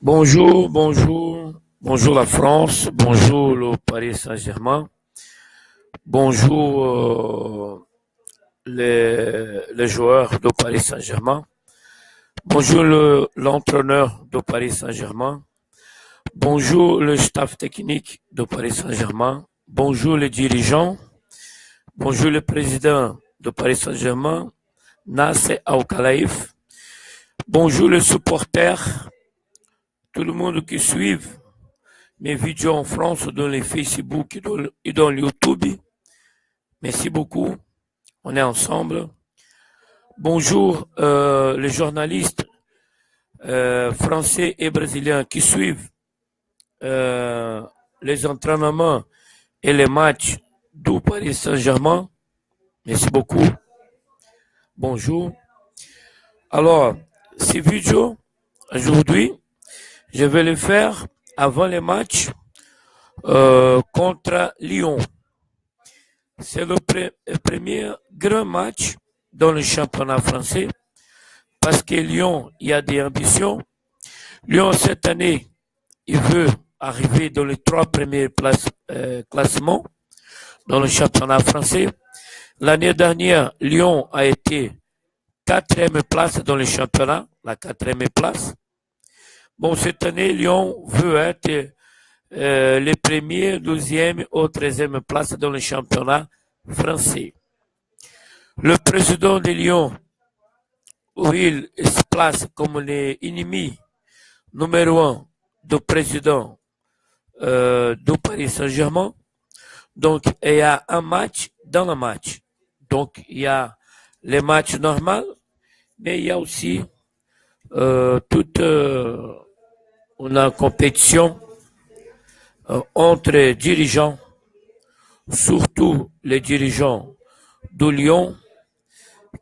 Bonjour, bonjour, bonjour la France, bonjour le Paris Saint-Germain, bonjour les joueurs de Paris Saint-Germain, bonjour l'entraîneur de Paris Saint-Germain, bonjour le staff technique de Paris Saint-Germain, bonjour les dirigeants, bonjour le président de Paris Saint-Germain, Nasser Al-Khelaifi, bonjour les supporters, tout le monde qui suit mes vidéos en France dans les Facebook et dans le YouTube. Merci beaucoup. On est ensemble. Bonjour les journalistes français et brésiliens qui suivent les entraînements et les matchs du Paris Saint-Germain. Merci beaucoup. Bonjour. Alors, ces vidéos, aujourd'hui, je vais les faire avant les matchs contre Lyon. C'est le premier grand match dans le championnat français parce que Lyon, il y a des ambitions. Lyon, cette année, il veut arriver dans les 3 premières places classements dans le championnat français. L'année dernière, Lyon a été 4e place dans le championnat, la 4e place. Bon, cette année, Lyon veut être les premiers, 12e ou 13e place dans le championnat français. Le président de Lyon, où il se place comme l'ennemi numéro 1 du président du Paris Saint-Germain. Donc, il y a un match dans le match. Donc, il y a les matchs normaux, mais il y a aussi toute une compétition entre dirigeants, surtout les dirigeants de Lyon,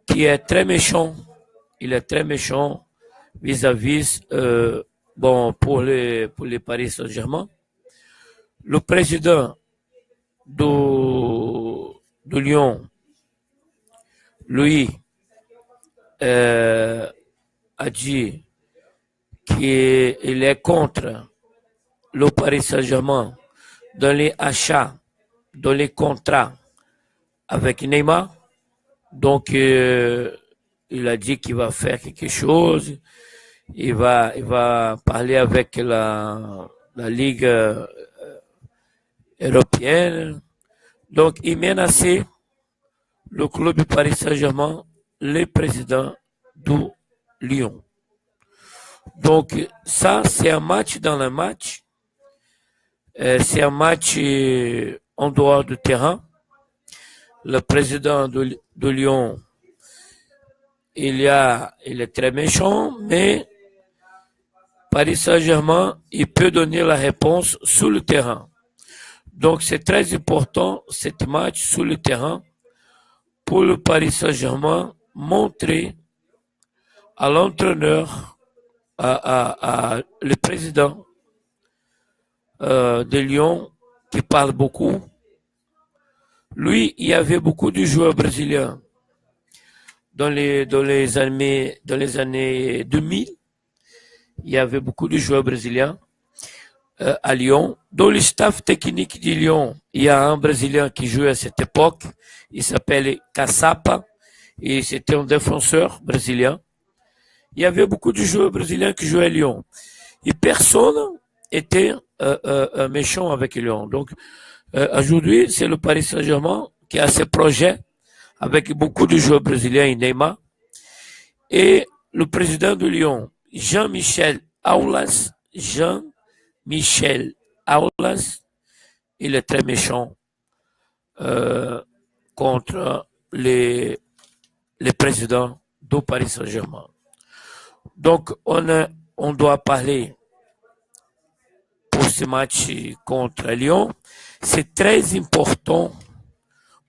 qui est très méchant. Il est très méchant vis-à-vis pour les Paris Saint-Germain. Le président de Lyon, lui, a dit qu'il est contre le Paris Saint-Germain dans les achats, dans les contrats avec Neymar. Donc, il a dit qu'il va faire quelque chose. Il va parler avec la Ligue européenne. Donc, il menaçait le club du Paris Saint-Germain, le président du Lyon. Donc, ça, c'est un match dans le match. C'est un match en dehors du terrain. Le président de Lyon, il est très méchant, mais Paris Saint-Germain, il peut donner la réponse sur le terrain. Donc, c'est très important, ce match sur le terrain, pour le Paris Saint-Germain, montrer à l'entraîneur, à le président de Lyon, qui parle beaucoup. Lui, il y avait beaucoup de joueurs brésiliens dans les années 2000. Il y avait beaucoup de joueurs brésiliens à Lyon. Dans le staff technique de Lyon, il y a un Brésilien qui jouait à cette époque. Il s'appelle Caçapa et c'était un défenseur brésilien. Il y avait beaucoup de joueurs brésiliens qui jouaient à Lyon. Et personne était méchant avec Lyon. Donc, aujourd'hui, c'est le Paris Saint-Germain qui a ses projets avec beaucoup de joueurs brésiliens et Neymar. Et le président de Lyon, Jean-Michel Aulas, il est très méchant contre les présidents du Paris Saint-Germain. Donc, on doit parler pour ce match contre Lyon. C'est très important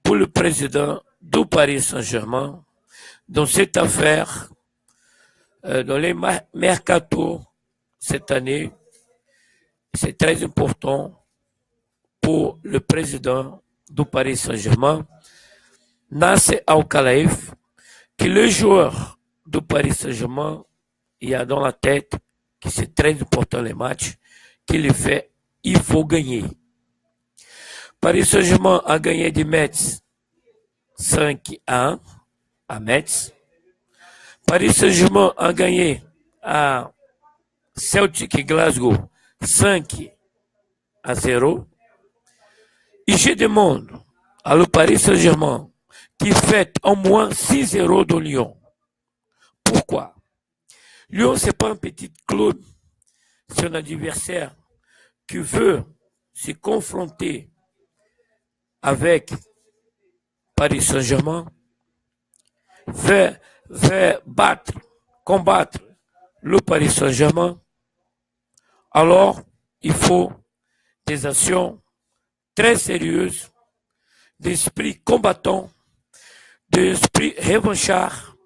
pour le président du Paris Saint-Germain dans cette affaire, dans les mercato cette année. C'est très important pour le président du Paris Saint-Germain, Nasser Al-Khelaifi, que le joueur du Paris Saint-Germain il y a dans la tête que c'est très important les matchs, qu'il fait, il faut gagner. Paris Saint-Germain a gagné des Metz 5-1 à Metz. Paris Saint-Germain a gagné à Celtic et Glasgow 5-0. Et je demande à le Paris Saint-Germain qui fait au moins 6-0 de Lyon. Pourquoi? Lyon, c'est pas un petit club, c'est un adversaire qui veut se confronter avec Paris Saint-Germain, veut combattre le Paris Saint-Germain. Alors, il faut des actions très sérieuses, d'esprit combattant, d'esprit revanchard,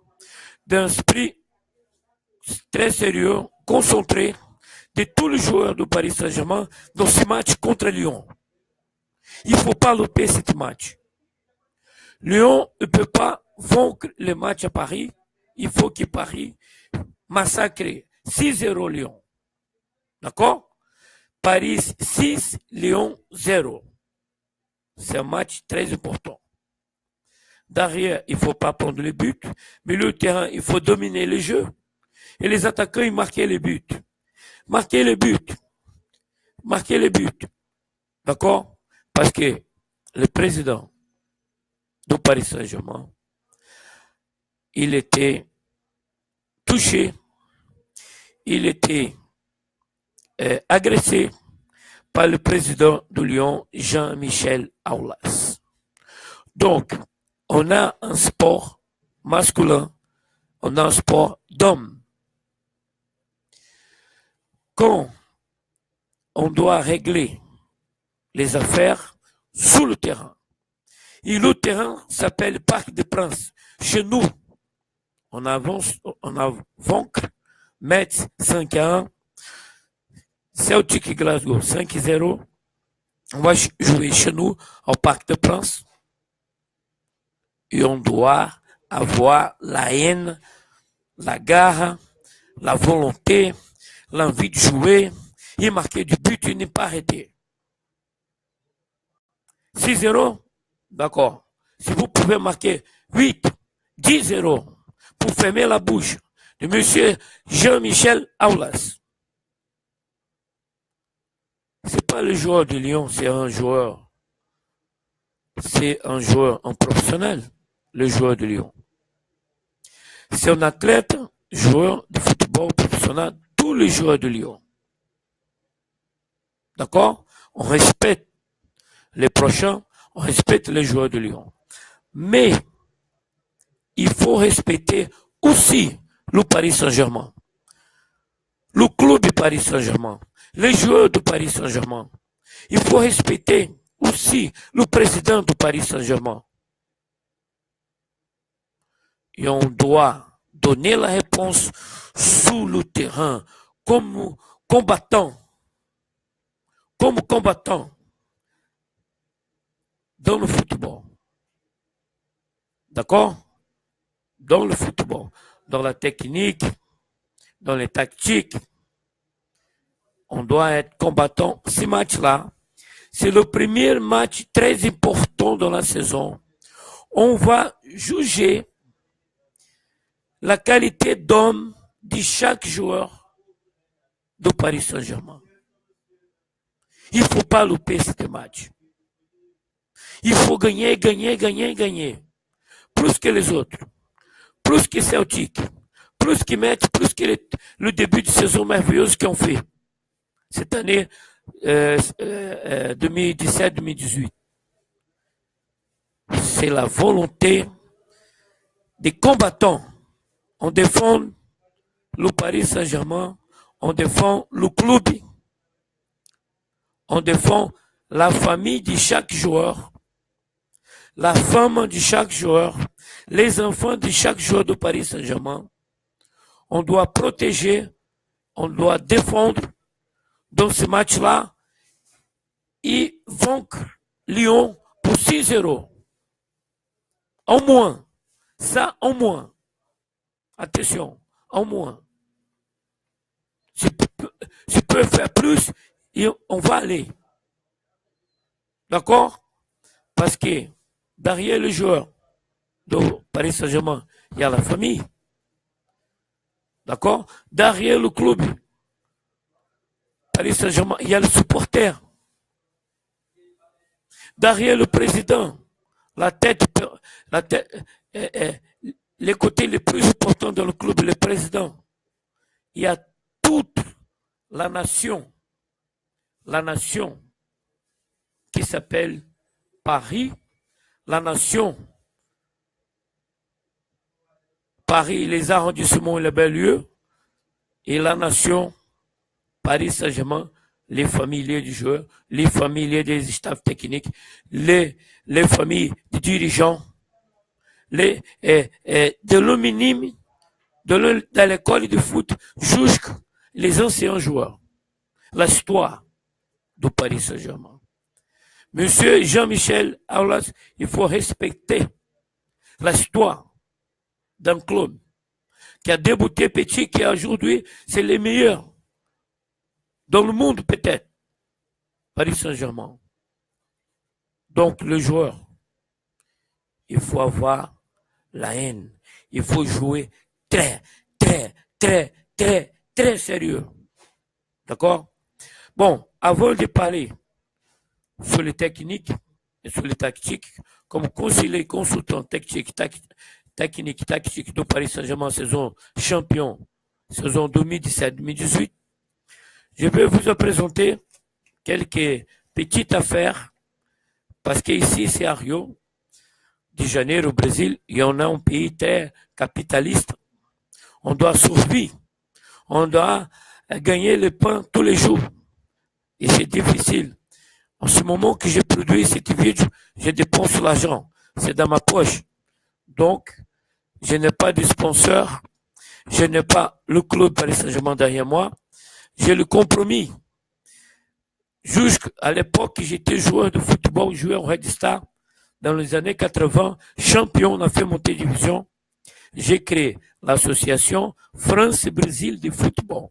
d'esprit très sérieux, concentré de tous les joueurs du Paris Saint-Germain dans ce match contre Lyon. Il ne faut pas louper ce match. Lyon ne peut pas vaincre le match à Paris. Il faut que Paris massacre 6-0 Lyon. D'accord? Paris 6, Lyon 0. C'est un match très important. Derrière, il ne faut pas prendre les buts, mais le terrain, il faut dominer le jeu. Et les attaquants, ils marquaient les buts. Marquez les buts. Marquez les buts. D'accord? Parce que le président du Paris Saint-Germain, il était touché, il était agressé par le président de Lyon, Jean-Michel Aulas. Donc, on a un sport masculin, on a un sport d'homme. Quand on doit régler les affaires sous le terrain, et le terrain s'appelle Parc des Princes. Chez nous, on avance Metz 5-1, Celtic et Glasgow 5-0. On va jouer chez nous au Parc des Princes. Et on doit avoir la haine, la gare, la volonté, l'envie de jouer et marquer du but et ne pas arrêter. 6-0, d'accord. Si vous pouvez marquer 8, 10-0 pour fermer la bouche de M. Jean-Michel Aulas. C'est pas le joueur de Lyon, c'est un joueur en professionnel, le joueur de Lyon. C'est un athlète, joueur de football professionnel, tous les joueurs de Lyon. D'accord? On respecte les prochains, on respecte les joueurs de Lyon. Mais il faut respecter aussi le Paris Saint-Germain, le club du Paris Saint-Germain, les joueurs du Paris Saint-Germain. Il faut respecter aussi le président du Paris Saint-Germain. Et on doit donner la réponse sur le terrain comme combattant dans le football. D'accord? Dans le football, dans la technique, dans les tactiques, on doit être combattant. Ce match-là, c'est le premier match très important dans la saison. On va juger la qualité d'homme de chaque joueur de Paris Saint-Germain. Il ne faut pas louper ce match. Il faut gagner. Plus que les autres. Plus que Celtic. Plus que Metz. Plus que le début de saison merveilleuse qu'ils ont fait. Cette année 2017-2018. C'est la volonté des combattants. On défend le Paris Saint-Germain. On défend le club. On défend la famille de chaque joueur, la femme de chaque joueur, les enfants de chaque joueur de Paris Saint-Germain. On doit protéger, on doit défendre dans ce match-là et vaincre Lyon pour 6-0. Au moins. Ça, au moins. Attention, au moins. peut faire plus, et on va aller. D'accord? Parce que derrière le joueur de Paris Saint-Germain, il y a la famille. D'accord? Derrière le club, Paris Saint-Germain, il y a le supporter. Derrière le président, la tête, les côtés les plus importants dans le club, le président. Il y a toute la nation qui s'appelle Paris, la nation Paris, les arrondissements et les belles-lieux, et la nation Paris Saint-Germain, les familles du joueur, les familles des staffs techniques, les familles des dirigeants, de l'eau minime, dans l'école de foot, jusqu'à les anciens joueurs. L'histoire de Paris Saint-Germain. Monsieur Jean-Michel Aulas, il faut respecter l'histoire d'un club qui a débuté petit, qui aujourd'hui, c'est les meilleurs dans le monde peut-être. Paris Saint-Germain. Donc le joueur, il faut avoir la haine. Il faut jouer très, très, très, très, très sérieux. D'accord? Bon, avant de parler sur les techniques et sur les tactiques, comme conseiller consultant technique de Paris Saint-Germain saison champion, saison 2017-2018, je vais vous présenter quelques petites affaires, parce qu'ici c'est à Rio de Janeiro, au Brésil, il y en a un pays très capitaliste. On doit survivre, on doit gagner le pain tous les jours. Et c'est difficile. En ce moment que j'ai produit cette vidéo, je dépense l'argent. C'est dans ma poche. Donc, je n'ai pas de sponsor. Je n'ai pas le club Paris Saint-Germain derrière moi. J'ai le compromis. Jusqu'à l'époque que j'étais joueur de football, joueur au Red Star, dans les années 80, champion, on a fait monter division. J'ai créé l'association France-Brésil de football.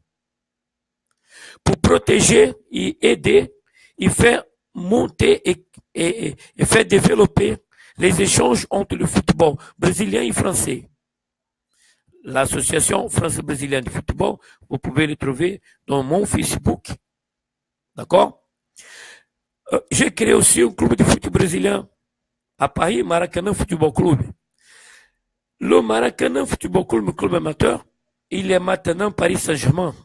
Pour protéger et aider, et faire monter et faire développer les échanges entre le football brésilien et français. L'association France-Brésilienne de football, vous pouvez le trouver dans mon Facebook. D'accord? J'ai créé aussi un club de foot brésilien à Paris, Maracanã Football Club. Le Maracanã Football Club, club amateur, il est maintenant Paris Saint-Germain.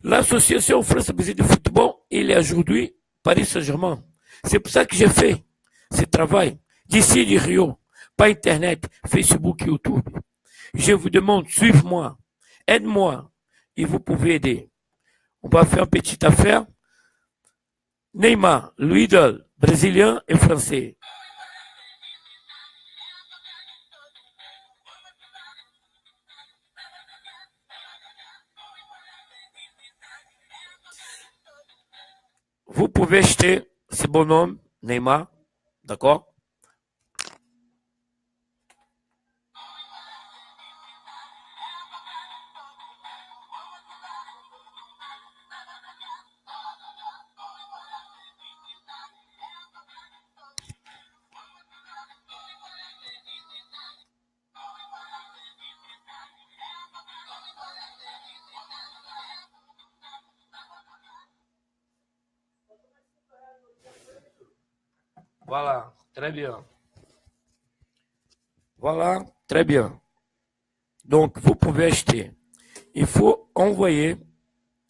L'association France-Brésil de football, il est aujourd'hui Paris Saint-Germain. C'est pour ça que j'ai fait ce travail d'ici du Rio, pas Internet, Facebook, YouTube. Je vous demande, suivez-moi, aide-moi, et vous pouvez aider. On va faire une petite affaire. Neymar, l'idole brésilien et français. Vous pouvez acheter ce bonhomme, Neymar, d'accord? Voilà, très bien. Voilà, très bien. Donc, vous pouvez acheter. Il faut envoyer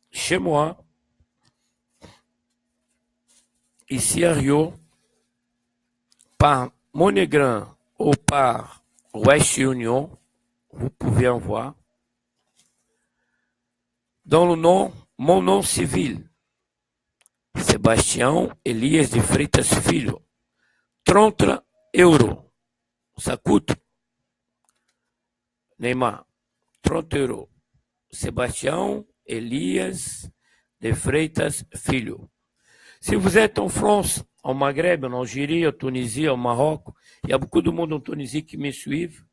chez moi, ici à Rio, par MoneyGram ou par West Union, vous pouvez envoyer. Dans le nom, mon nom civil, Sebastião Elias de Freitas Filho, 30 euros. Ça coûte, Neymar, 30 euros. Sebastião Elias de Freitas Filho. Si vous êtes en France, en Maghreb, en Algérie, en Tunisie, au Maroc, il y a beaucoup de monde en Tunisie qui me suivent.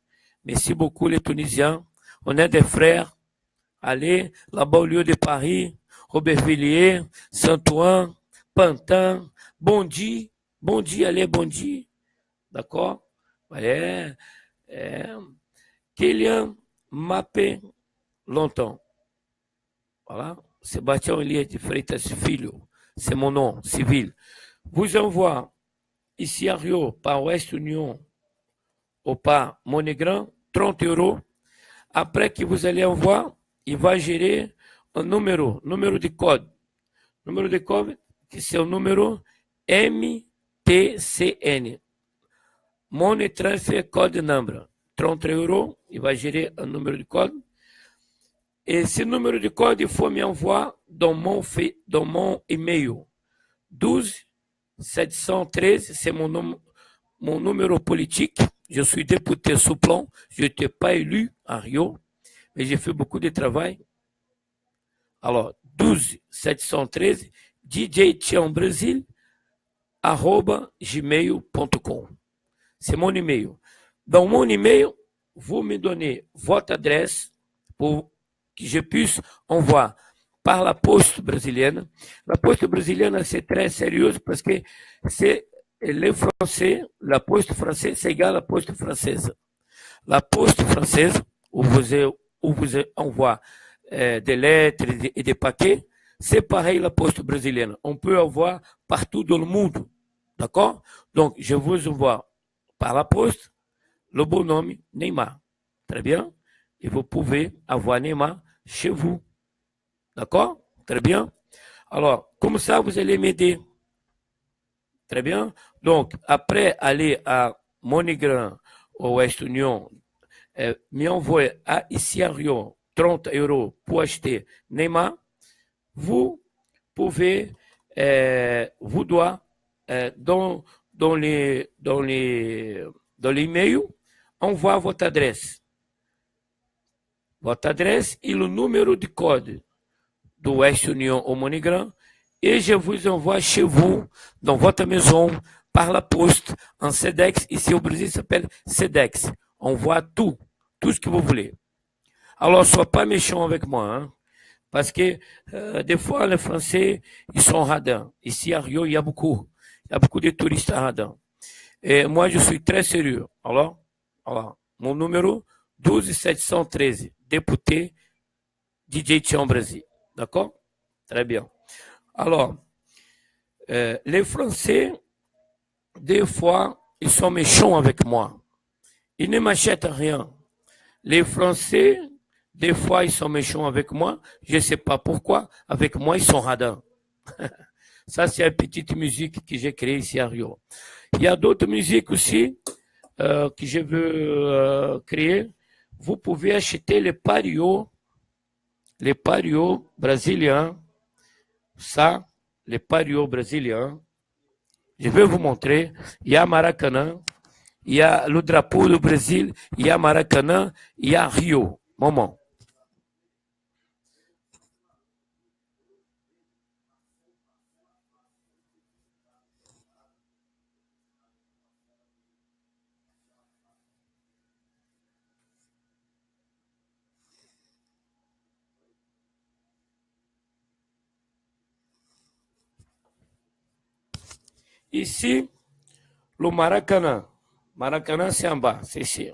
Merci beaucoup les Tunisiens. On est des frères. Allez là-bas au lieu de Paris. Aubervilliers, Saint-Ouen, Pantin, Bondy, allez, Bondy, d'accord? Allez, Kylian Mbappé, longtemps. Voilà. Sébastien Elias de Freitas Filho, c'est mon nom civil. Vous envoie ici à Rio par West Union ou par MoneyGram 30 euros. Après que vous allez envoyer, il va gérer un numéro de code. Numéro de code, c'est un numéro MTCN. Money Transfer Code Number. 30 euros, il va gérer un numéro de code. Et ce numéro de code, il faut m'envoyer dans mon email. 12 713, c'est mon numéro politique. Je suis député suppléant. Je n'étais pas élu à Rio, mais j'ai fait beaucoup de travail. Alors, 12 713, djtiambrésil@gmail.com. C'est mon email. Dans mon email, vous me donnez votre adresse pour que je puisse envoyer par la poste brésilienne. La poste brésilienne, c'est très sérieux parce que c'est les Français, la poste française, c'est égal à la poste française. La poste française, où vous envoie des lettres et des paquets, c'est pareil la poste brésilienne. On peut avoir partout dans le monde. D'accord? Donc, je vous envoie par la poste le bonhomme Neymar. Très bien? Et vous pouvez avoir Neymar chez vous. D'accord? Très bien. Alors, comme ça, vous allez m'aider. Très bien. Donc, après aller à MoneyGram ou West Union, m'envoyer ici à Rio 30 euros pour acheter Neymar, vous pouvez, vous doit, dans l'email, envoyer votre adresse. Votre adresse et le numéro de code do West Union ou MoneyGram, et je vous envoie chez vous, dans votre maison, par la poste, en SEDEX. Ici au Brésil, ça s'appelle SEDEX. On voit tout ce que vous voulez. Alors, sois pas méchant avec moi, hein, parce que des fois, les Français, ils sont radins. Ici à Rio, il y a beaucoup de touristes radins. Et moi, je suis très sérieux. Alors, mon numéro, 12 713, député DJ Tião Brasil. D'accord? Très bien. Alors, les Français, des fois, ils sont méchants avec moi. Ils ne m'achètent rien. Les Français, des fois, ils sont méchants avec moi. Je ne sais pas pourquoi. Avec moi, ils sont radins. Ça, c'est une petite musique que j'ai créée ici à Rio. Il y a d'autres musiques aussi que je veux créer. Vous pouvez acheter les parios brésiliens. Ça, les parios brésiliens. Je vais vous montrer. Il y a Maracanã, il y a le drapeau du Brésil, il y a Maracanã, il y a Rio. Moment. Ici, le Maracanã. Maracanã, c'est en bas, c'est ici.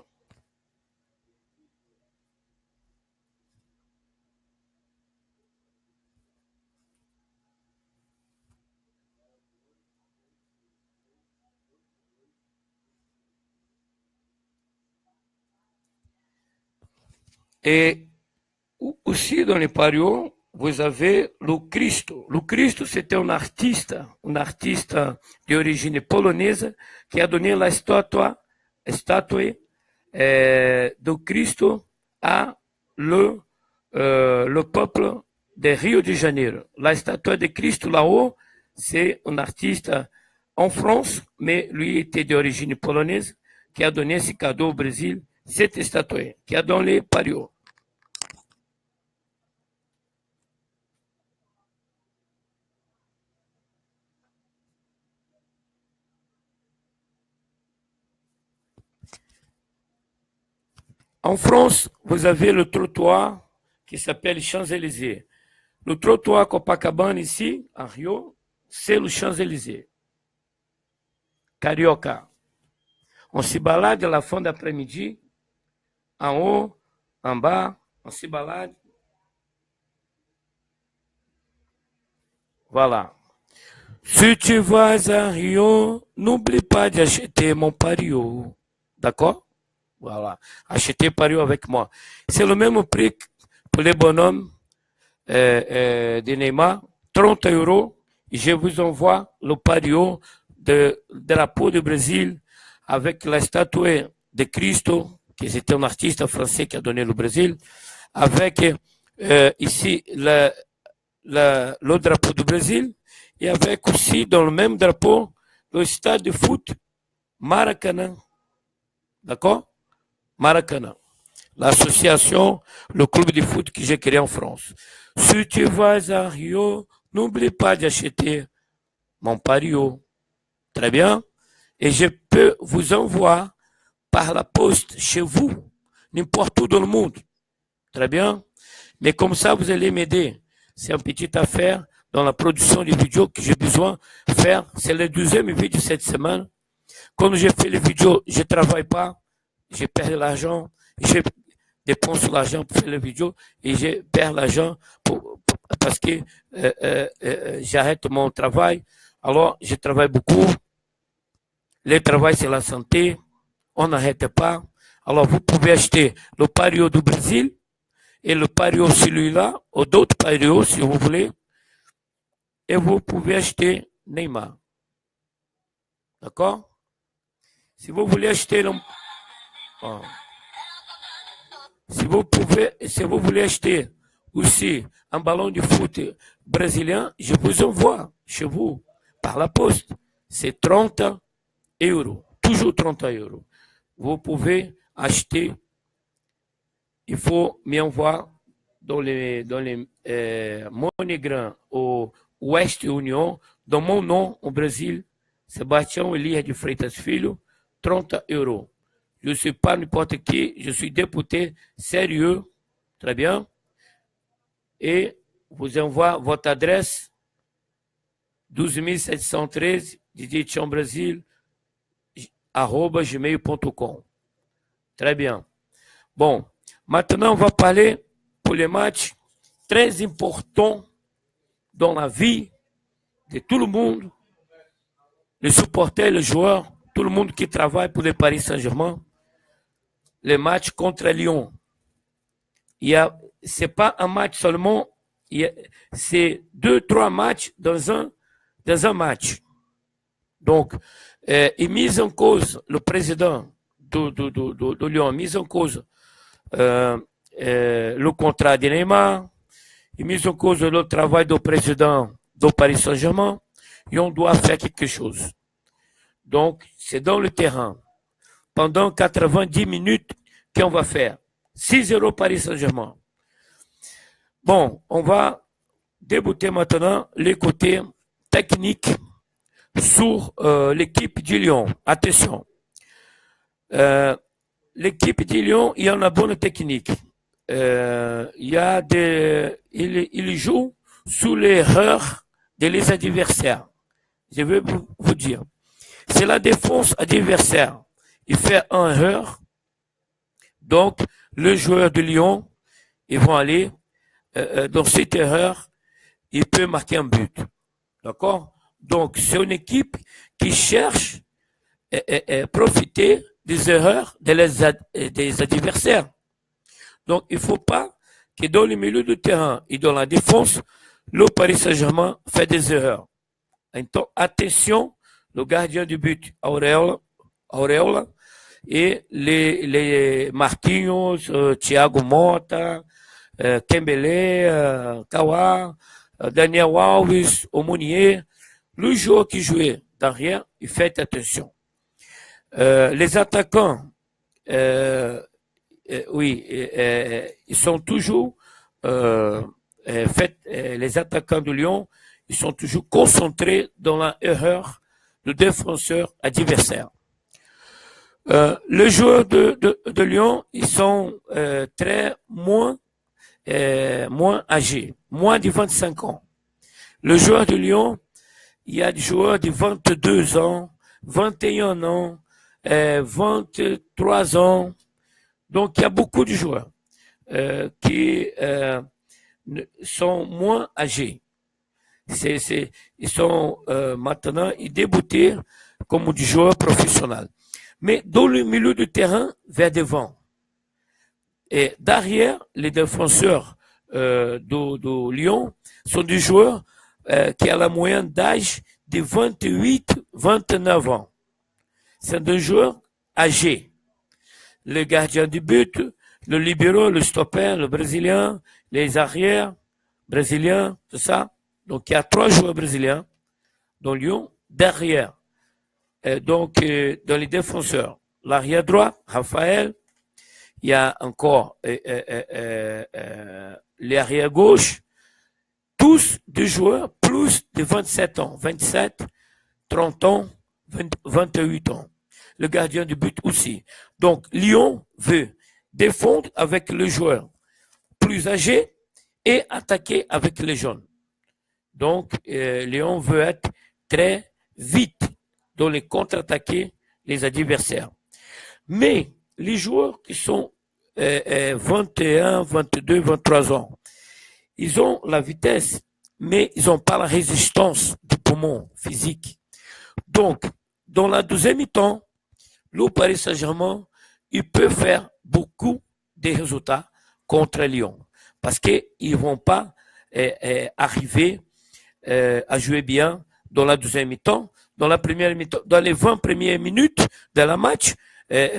Et aussi dans les parios, vous avez le Cristo. Le Cristo, c'était un artiste d'origine polonaise qui a donné la statue de Cristo à le peuple de Rio de Janeiro. La statue de Cristo là-haut, c'est un artiste en France, mais lui était d'origine polonaise, qui a donné ce cadeau au Brésil, cette statue, qui a dans les parios. En France, vous avez le trottoir qui s'appelle Champs-Élysées. Le trottoir Copacabana ici, à Rio, c'est le Champs-Élysées. Carioca. On se balade à la fin d'après-midi, en haut, en bas, on se balade. Voilà. Si tu vas à Rio, n'oublie pas d'acheter mon pario. D'accord? Voilà. Achetez pario avec moi. C'est le même prix pour les bonhommes de Neymar, 30 euros. Je vous envoie le pario de drapeau du Brésil avec la statue de Cristo, qui était un artiste français qui a donné le Brésil, avec ici le drapeau du Brésil, et avec aussi dans le même drapeau le stade de foot Maracanã. D'accord? Maracanã. L'association, le club de foot que j'ai créé en France. Si tu vas à Rio, n'oublie pas d'acheter mon pario. Très bien. Et je peux vous envoyer par la poste chez vous, n'importe où dans le monde. Très bien. Mais comme ça, vous allez m'aider. C'est une petite affaire dans la production des vidéos que j'ai besoin de faire. C'est le 12e vidéo cette semaine. Quand j'ai fait les vidéos, je ne travaille pas. Je perds l'argent. Je dépense l'argent pour faire les vidéos et je perds l'argent parce que j'arrête mon travail. Alors, je travaille beaucoup. Le travail, c'est la santé. On n'arrête pas. Alors, vous pouvez acheter le pario du Brésil et le pario celui-là, ou d'autres parios, si vous voulez. Et vous pouvez acheter Neymar. D'accord? Si vous voulez acheter le... Oh. Si vous voulez acheter aussi un ballon de foot brésilien, je vous envoie chez vous par la poste. C'est 30 euros. Toujours 30 euros. Vous pouvez acheter. Il faut m'envoyer dans les MoneyGram ou Western Union, dans mon nom au Brésil, Sebastião Elias de Freitas Filho, 30 euros. Je ne suis pas n'importe qui, je suis député sérieux, très bien. Et vous envoie votre adresse, 12713, Didier Tião Brasil, @gmail.com. Très bien. Bon, maintenant on va parler pour les matchs très importants dans la vie de tout le monde, les supporters, les joueurs, tout le monde qui travaille pour le Paris Saint-Germain. Les matchs contre Lyon. C'est pas un match seulement, c'est 2-3 matchs dans un match. Donc, il mise en cause le président de Lyon, mise en cause le contrat de Neymar, il mise en cause le travail du président du Paris Saint-Germain, et on doit faire quelque chose. Donc, c'est dans le terrain. Pendant 90 minutes, qu'on va faire 6-0 Paris Saint-Germain. Bon, on va débuter maintenant les côtés techniques sur l'équipe de Lyon. Attention. L'équipe de Lyon, il y a une bonne technique. Il joue sous l'erreur des adversaires. Je vais vous dire. C'est la défense adversaire. Il fait une erreur. Donc, les joueurs de Lyon, ils vont aller dans cette erreur, il peut marquer un but. D'accord? Donc, c'est une équipe qui cherche à profiter des erreurs des adversaires. Donc, il ne faut pas que dans le milieu du terrain et dans la défense, le Paris Saint-Germain fait des erreurs. Donc, attention, le gardien du but, Auréola, et les Marquinhos, Thiago Motta, Kembele, Kawa, Daniel Alves, Aumonier, le joueur qui jouait derrière, il fait attention. Les attaquants, ils sont toujours les attaquants de Lyon, ils sont toujours concentrés dans l'erreur du défenseur adversaire. Les joueurs de Lyon, ils sont très moins moins âgés, moins de 25 ans. Le joueur de Lyon, il y a des joueurs de 22 ans, 21 ans, 23 ans. Donc, il y a beaucoup de joueurs qui sont moins âgés. Ils sont maintenant, ils débutent comme des joueurs professionnels. Mais dans le milieu de terrain, vers devant. Et derrière, les défenseurs de Lyon sont des joueurs qui ont la moyenne d'âge de 28-29 ans. C'est des joueurs âgés. Le gardien du but, le libéro, le stopper, le brésilien, les arrières brésiliens, tout ça. Donc il y a 3 joueurs brésiliens dans Lyon. Derrière, dans les défenseurs, l'arrière droit, Raphaël. Il y a encore l'arrière gauche. Tous des joueurs plus de 27 ans, 27, 30 ans, 28 ans. Le gardien du but aussi. Donc, Lyon veut défendre avec le joueur plus âgé et attaquer avec les jeunes. Donc, Lyon veut être très vite dans les contre-attaquer les adversaires. Mais les joueurs qui sont 21, 22, 23 ans, ils ont la vitesse, mais ils n'ont pas la résistance du poumon physique. Donc, dans la deuxième mi-temps, le Paris Saint-Germain, il peut faire beaucoup de résultats contre Lyon. Parce qu'ils ne vont pas arriver à jouer bien dans la deuxième mi-temps. Dans la première mi-temps, dans les 20 premières minutes de la match,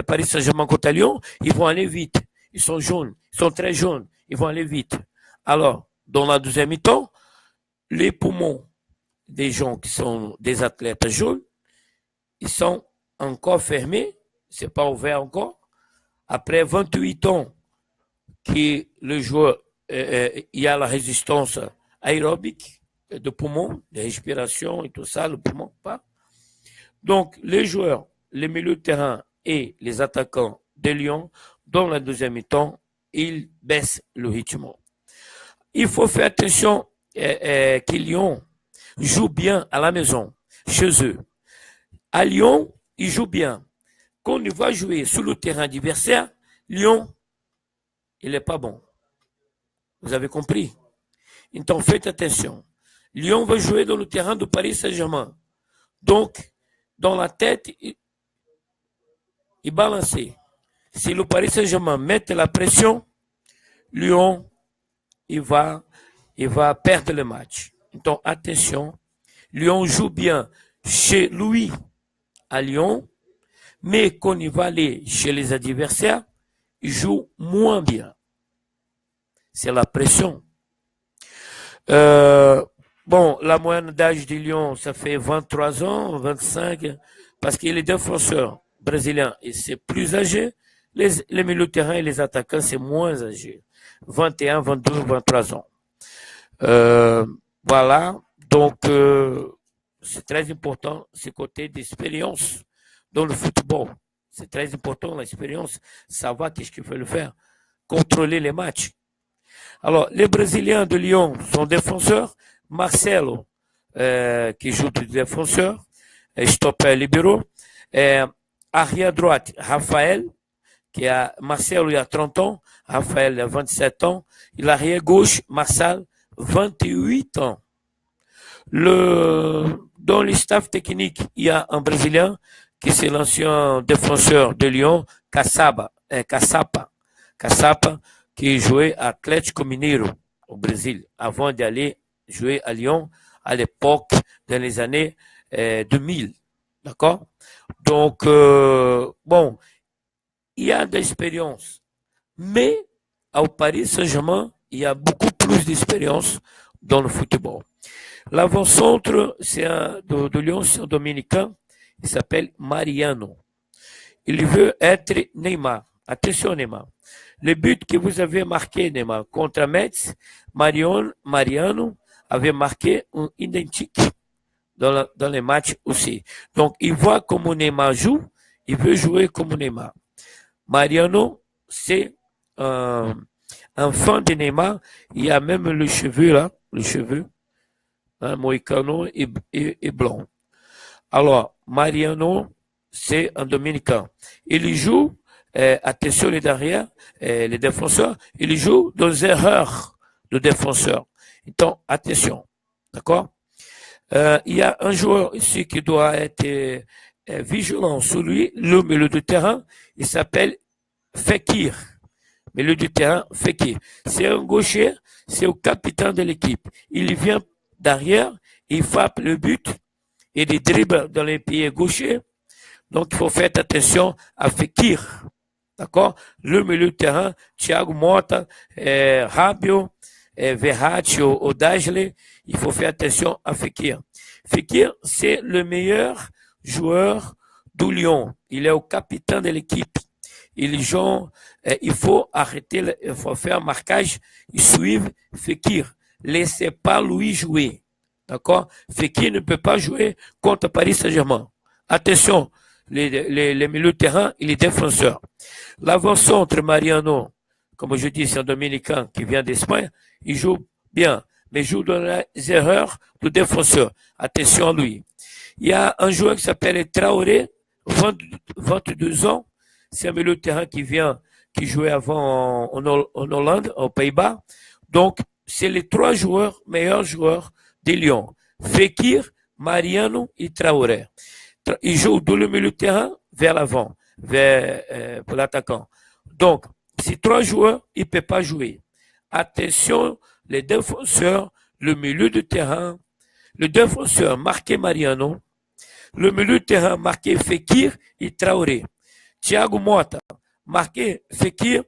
Paris Saint-Germain contre Lyon, ils vont aller vite. Ils sont jaunes, ils sont très jaunes, ils vont aller vite. Alors, dans la deuxième mi-temps, les poumons des gens qui sont des athlètes jaunes, ils sont encore fermés, c'est pas ouvert encore. Après 28 ans, que le joueur, il y a la résistance aérobique de poumons, de respiration et tout ça, le poumon pas. Donc, les joueurs, les milieux de terrain et les attaquants de Lyon, dans la deuxième mi-temps, ils baissent le rythme. Il faut faire attention que Lyon joue bien à la maison, chez eux. À Lyon, ils jouent bien. Quand il va jouer sur le terrain adversaire, Lyon, il n'est pas bon. Vous avez compris? Donc, faites attention. Lyon va jouer dans le terrain de Paris Saint-Germain. Donc, dans la tête, il balance. Si le Paris Saint-Germain met la pression, Lyon, il va perdre le match. Donc, attention. Lyon joue bien chez lui à Lyon, mais quand il va aller chez les adversaires, il joue moins bien. C'est la pression. Bon, la moyenne d'âge de Lyon, ça fait 23 ans, 25, parce que les défenseurs brésiliens, c'est plus âgé. Les milieux de terrain et les attaquants, c'est moins âgé. 21, 22, 23 ans. Voilà. Donc, c'est très important, ce côté d'expérience dans le football. C'est très important, l'expérience, savoir qu'est-ce qu'il faut le faire. Contrôler les matchs. Alors, les Brésiliens de Lyon sont défenseurs. Marcelo, qui joue de défenseur, stopper libéraux. Arrière droite, Raphaël, Marcelo, il a 30 ans. Raphaël, il a 27 ans. Et l'arrière gauche, Marcel, 28 ans. Dans le staff technique, il y a un Brésilien qui c'est l'ancien défenseur de Lyon, Caçapa, qui jouait à Atlético Mineiro au Brésil avant d'aller jouer à Lyon à l'époque dans les années 2000. D'accord? Donc, bon, il y a de l'expérience. Mais au Paris Saint-Germain, il y a beaucoup plus d'expérience dans le football. L'avant-centre de Lyon, c'est un Dominicain, il s'appelle Mariano. Il veut être Neymar. Attention Neymar. Le but que vous avez marqué, Neymar, contre Metz, Mariano avait marqué un identique dans les matchs aussi. Donc, il voit comment Neymar joue, il veut jouer comme Neymar. Mariano, c'est un enfant de Neymar, il y a même le cheveu là, le cheveu, hein, mohicano et blanc. Alors, Mariano, c'est un dominicain. Il joue, attention les derrière, les défenseurs, il joue dans les erreurs de défenseurs. Donc, attention. D'accord? Il y a un joueur ici qui doit être vigilant sur lui, le milieu de terrain, il s'appelle Fekir. Milieu de terrain, Fekir. C'est un gaucher, c'est le capitaine de l'équipe. Il vient derrière, il frappe le but, et il dribble dans les pieds gauchers. Donc, il faut faire attention à Fekir. D'accord? Le milieu de terrain, Thiago Motta, Rabiot, Verratti ou Dasley, il faut faire attention à Fekir. Fekir, c'est le meilleur joueur du Lyon. Il est le capitaine de l'équipe. Il joue, il faut arrêter, il faut faire marquage, il suivre Fekir. Laissez pas lui jouer. D'accord? Fekir ne peut pas jouer contre Paris Saint-Germain. Attention, les milieux de terrain et les défenseurs. L'avant-centre Mariano, comme je dis, c'est un Dominicain qui vient d'Espagne, il joue bien, mais joue dans les erreurs de défenseur. Attention à lui. Il y a un joueur qui s'appelle Traoré, 22 ans. C'est un milieu de terrain qui jouait avant en Hollande, aux Pays-Bas. Donc, c'est les trois meilleurs joueurs de Lyon. Fekir, Mariano et Traoré. Il joue dans le milieu de terrain vers l'avant, pour l'attaquant. Donc, ces trois joueurs, ils ne peuvent pas jouer. Attention, les défenseurs, le milieu de terrain, le défenseur marqué Mariano, le milieu de terrain marqué Fekir et Traoré. Thiago Motta marqué Fekir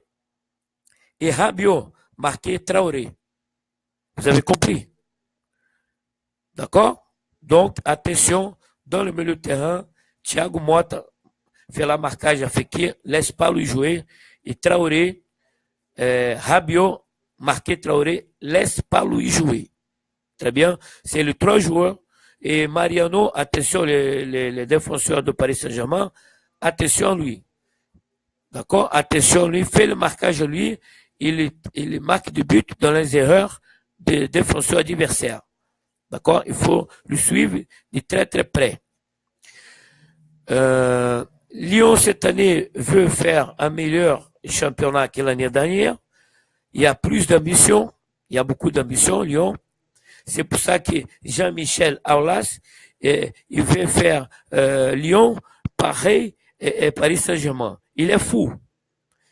et Rabiot marqué Traoré. Vous avez compris? D'accord? Donc, attention, dans le milieu de terrain, Thiago Motta fait la marquage à Fekir, laisse pas lui jouer, et Traoré, Rabiot, marqué Traoré, laisse pas lui jouer. Très bien, c'est les trois joueurs, et Mariano, attention les défenseurs de Paris Saint-Germain, attention à lui. D'accord? Attention à lui, fait le marquage à lui, il marque du but dans les erreurs des défenseurs adversaires. D'accord? Il faut le suivre de très très près. Lyon, cette année, veut faire un meilleur championnat que l'année dernière. Il y a plus d'ambition. Il y a beaucoup d'ambition, Lyon. C'est pour ça que Jean-Michel Aulas, il veut faire Lyon pareil et Paris Saint-Germain. Il est fou.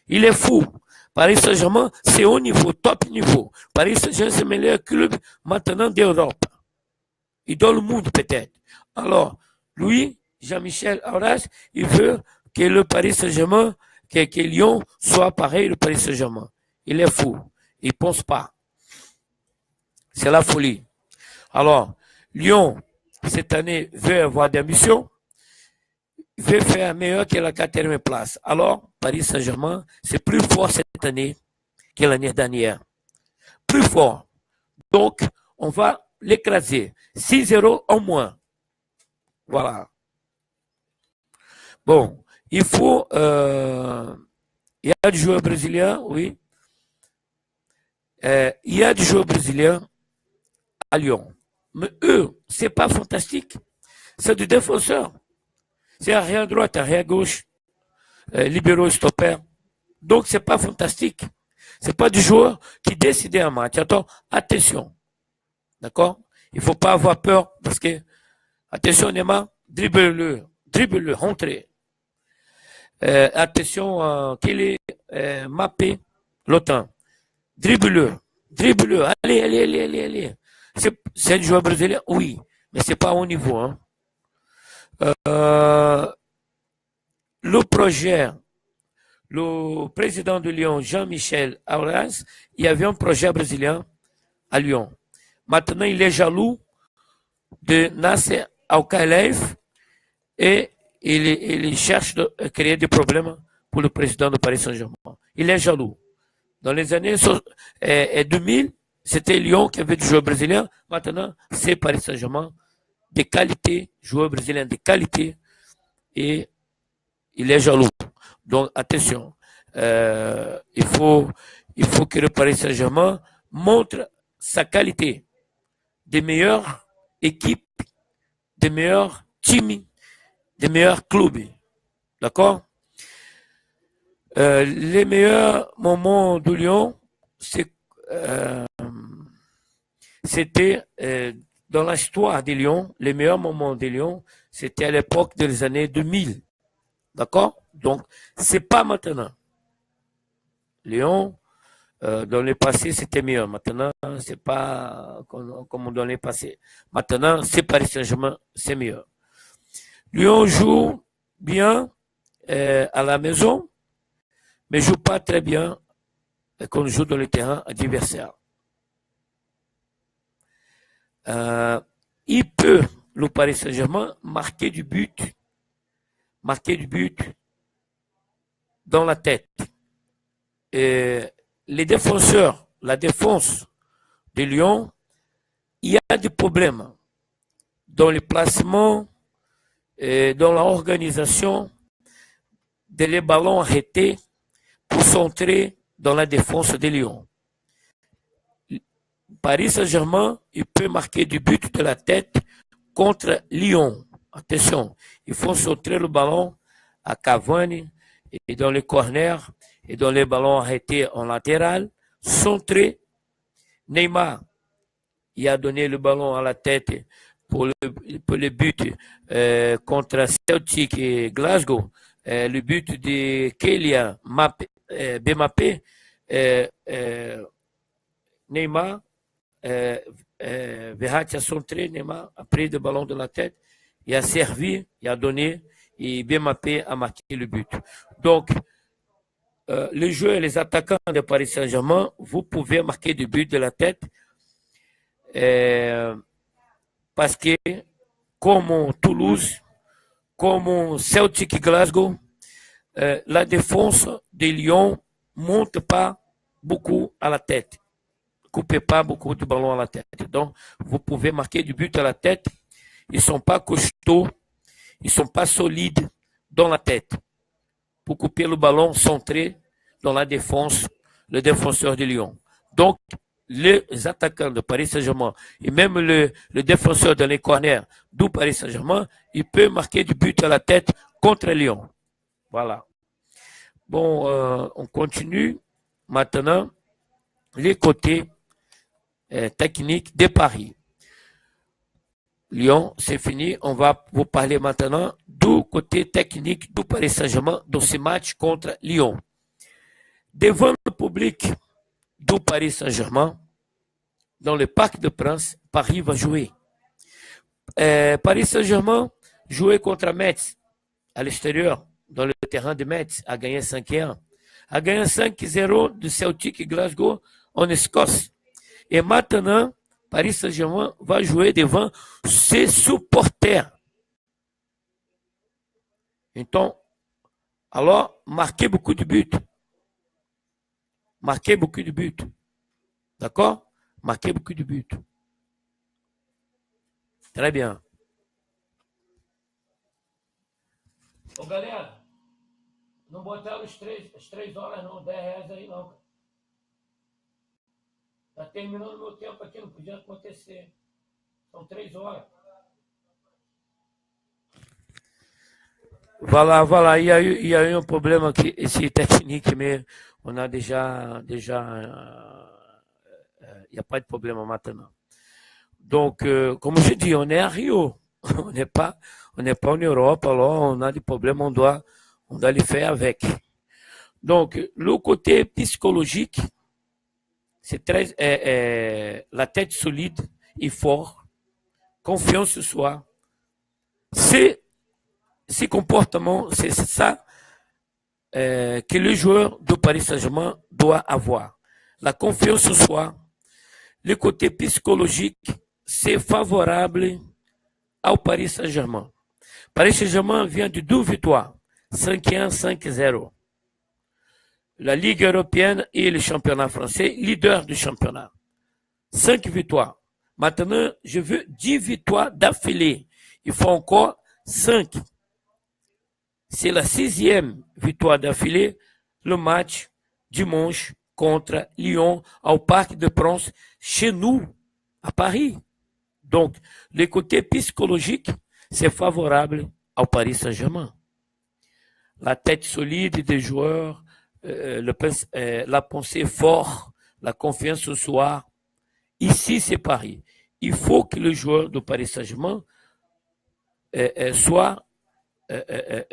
Il est fou. Paris Saint-Germain, c'est haut niveau, top niveau. Paris Saint-Germain, c'est le meilleur club maintenant d'Europe. Et dans le monde peut-être. Alors, lui, Jean-Michel Aulas, il veut que le Paris Saint-Germain, que Lyon soit pareil au Paris Saint-Germain. Il est fou. Il ne pense pas. C'est la folie. Alors, Lyon, cette année, veut avoir des ambitions, veut faire meilleur que la 4e place. Alors, Paris Saint-Germain, c'est plus fort cette année que l'année dernière. Plus fort. Donc, on va l'écraser. 6-0 en moins. Voilà. Bon, il faut... il y a des joueurs brésiliens, oui. Il y a des joueurs brésiliens à Lyon. Mais eux, c'est pas fantastique. C'est du défenseur. C'est arrière droite, arrière gauche, libéraux, stopper. Donc, c'est pas fantastique. C'est pas du joueur qui décide un match. Attends, attention. D'accord? Il faut pas avoir peur parce que, attention, Neymar, dribble-le, rentrez. Attention, qu'il est mappé, l'OTAN. Dribble-le, allez. C'est un joueur brésilien, oui, mais c'est pas au niveau. Hein. Le projet, le président de Lyon, Jean-Michel Aulas, il y avait un projet brésilien à Lyon. Maintenant, il est jaloux de Nasser Al-Khelaifi et il cherche à créer des problèmes pour le président de Paris Saint-Germain. Il est jaloux. Dans les années 2000, c'était Lyon qui avait des joueurs brésiliens. Maintenant, c'est Paris Saint-Germain de qualité, joueurs brésiliens de qualité, et il est jaloux. Donc, attention, il faut il faut que le Paris Saint-Germain montre sa qualité. Des meilleures équipes, des meilleurs teams, des meilleurs clubs. D'accord? Les meilleurs moments de Lyon, c'était dans l'histoire de Lyon, les meilleurs moments de Lyon, c'était à l'époque des années 2000. D'accord? Donc, c'est pas maintenant. Lyon, dans le passé, c'était mieux. Maintenant, c'est pas comme dans le passé. Maintenant, c'est Paris Saint-Germain, c'est mieux. Lyon joue bien à la maison, mais joue pas très bien quand on joue dans le terrain adversaire. Il peut, le Paris Saint-Germain, marquer du but dans la tête. Et les défenseurs, la défense de Lyon, il y a des problèmes dans le placement et dans l'organisation des ballons arrêtés pour s'entrer dans la défense de Lyon. Paris Saint-Germain, il peut marquer du but de la tête contre Lyon. Attention, il faut centrer le ballon à Cavani et dans les corners et dans les ballons arrêtés en latéral, centrer. Neymar, il a donné le ballon à la tête pour le but contre Celtic et Glasgow. Le but de Kylian Mbappé, Neymar, Verratti a centré, Neymar a pris le ballon de la tête, il a servi, il a donné, et Mbappé a marqué le but. Donc, les joueurs, les attaquants de Paris Saint-Germain, vous pouvez marquer du but de la tête parce que, comme Toulouse, comme Celtic Glasgow, la défense de Lyon ne monte pas beaucoup à la tête. Ne coupez pas beaucoup de ballons à la tête. Donc, vous pouvez marquer du but à la tête. Ils ne sont pas costauds, ils ne sont pas solides dans la tête. Pour couper le ballon centré dans la défense, le défenseur de Lyon. Donc, les attaquants de Paris Saint-Germain et même le défenseur dans les corners du Paris Saint-Germain, il peut marquer du but à la tête contre Lyon. Voilà. Bon, on continue maintenant les côtés techniques de Paris. Lyon, c'est fini. On va vous parler maintenant du côté technique du Paris Saint-Germain dans ce match contre Lyon. Devant le public du Paris Saint-Germain, dans le Parc des Princes, Paris va jouer. Paris Saint-Germain jouait contre Metz à l'extérieur, dans le terrain de Metz, a gagné 5-1. A gagné 5-0 de Celtic et Glasgow en Écosse. Et maintenant, Paris Saint-Germain va jouer devant ses supporters. Então, alors, marquez beaucoup de buts. Marquez beaucoup de buts. D'accord? Marquez beaucoup de buts. Très bien. Ô, galera, não botaram as 3 horas não, 10 reais aí não. Tá terminando meu tempo aqui, não podia acontecer. São 3 horas. Voilà, il y a eu un problème qui est technique, mais on a déjà, il n'y a pas de problème maintenant. Donc, comme je dis, on est à Rio, on n'est pas en Europe, alors on a des problèmes, on doit les faire avec. Donc, le côté psychologique, c'est très, la tête solide et fort, confiance en soi, ces comportements, c'est ça que le joueur de Paris Saint-Germain doit avoir. La confiance en soi, le côté psychologique, c'est favorable au Paris Saint-Germain. Paris Saint-Germain vient de 2 victoires, 5-1, 5-0. La Ligue européenne et le championnat français, leader du championnat. 5 victoires. Maintenant, je veux 10 victoires d'affilée. Il faut encore 5. C'est la 6e victoire d'affilée, le match dimanche contre Lyon au Parc des Princes, chez nous, à Paris. Donc, le côté psychologique, c'est favorable au Paris Saint-Germain. La tête solide des joueurs, la pensée forte, la confiance au soi. Ici, c'est Paris. Il faut que le joueur du Paris Saint-Germain soit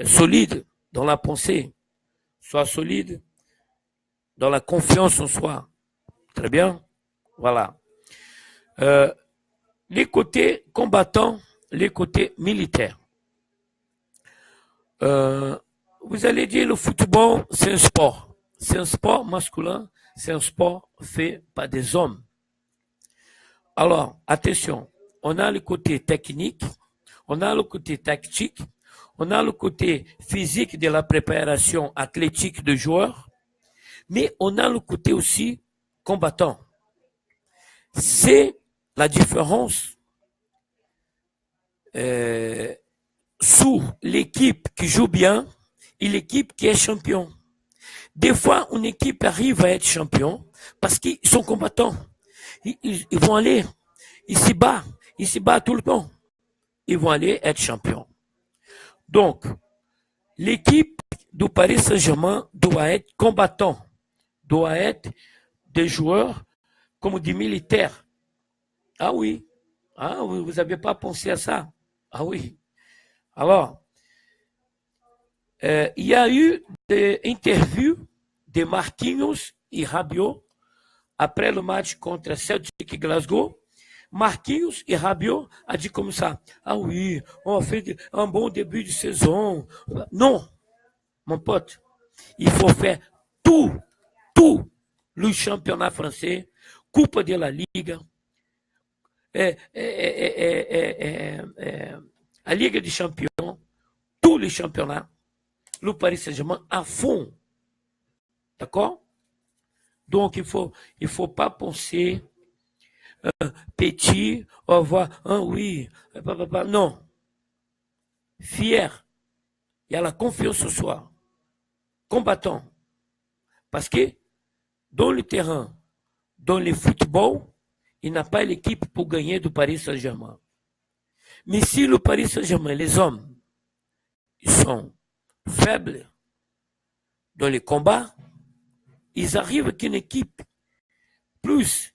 solide dans la pensée, soit solide dans la confiance en soi. Très bien. Voilà. Les côtés combattants, les côtés militaires. Vous allez dire le football, c'est un sport. C'est un sport masculin, c'est un sport fait par des hommes. Alors, attention, on a le côté technique, on a le côté tactique, on a le côté physique de la préparation athlétique de joueurs, mais on a le côté aussi combattant. C'est la différence sous l'équipe qui joue bien et l'équipe qui est champion. Des fois, une équipe arrive à être champion parce qu'ils sont combattants. Ils vont aller, ils s'y battent tout le temps. Ils vont aller être champions. Donc, l'équipe du Paris Saint-Germain doit être combattant, doit être des joueurs comme des militaires. Ah oui, vous n'avez pas pensé à ça. Ah oui. Alors, il y a eu des interviews de Marquinhos et Rabiot après le match contre Celtic Glasgow. Marquinhos et Rabiot a dit comme ça, ah oui, on a fait un bon début de saison. Non, mon pote, il faut faire tout le championnat français, Coupe de la Ligue, la Ligue des Champions, tous les championnats, le Paris Saint-Germain à fond. D'accord? Donc, il faut pas penser petit, on va voir, oui, non. Fier, il y a la confiance en soi, combattant. Parce que dans le terrain, dans le football, il n'a pas l'équipe pour gagner du Paris Saint-Germain. Mais si le Paris Saint-Germain, les hommes, ils sont faibles dans les combats, ils arrivent qu'une équipe plus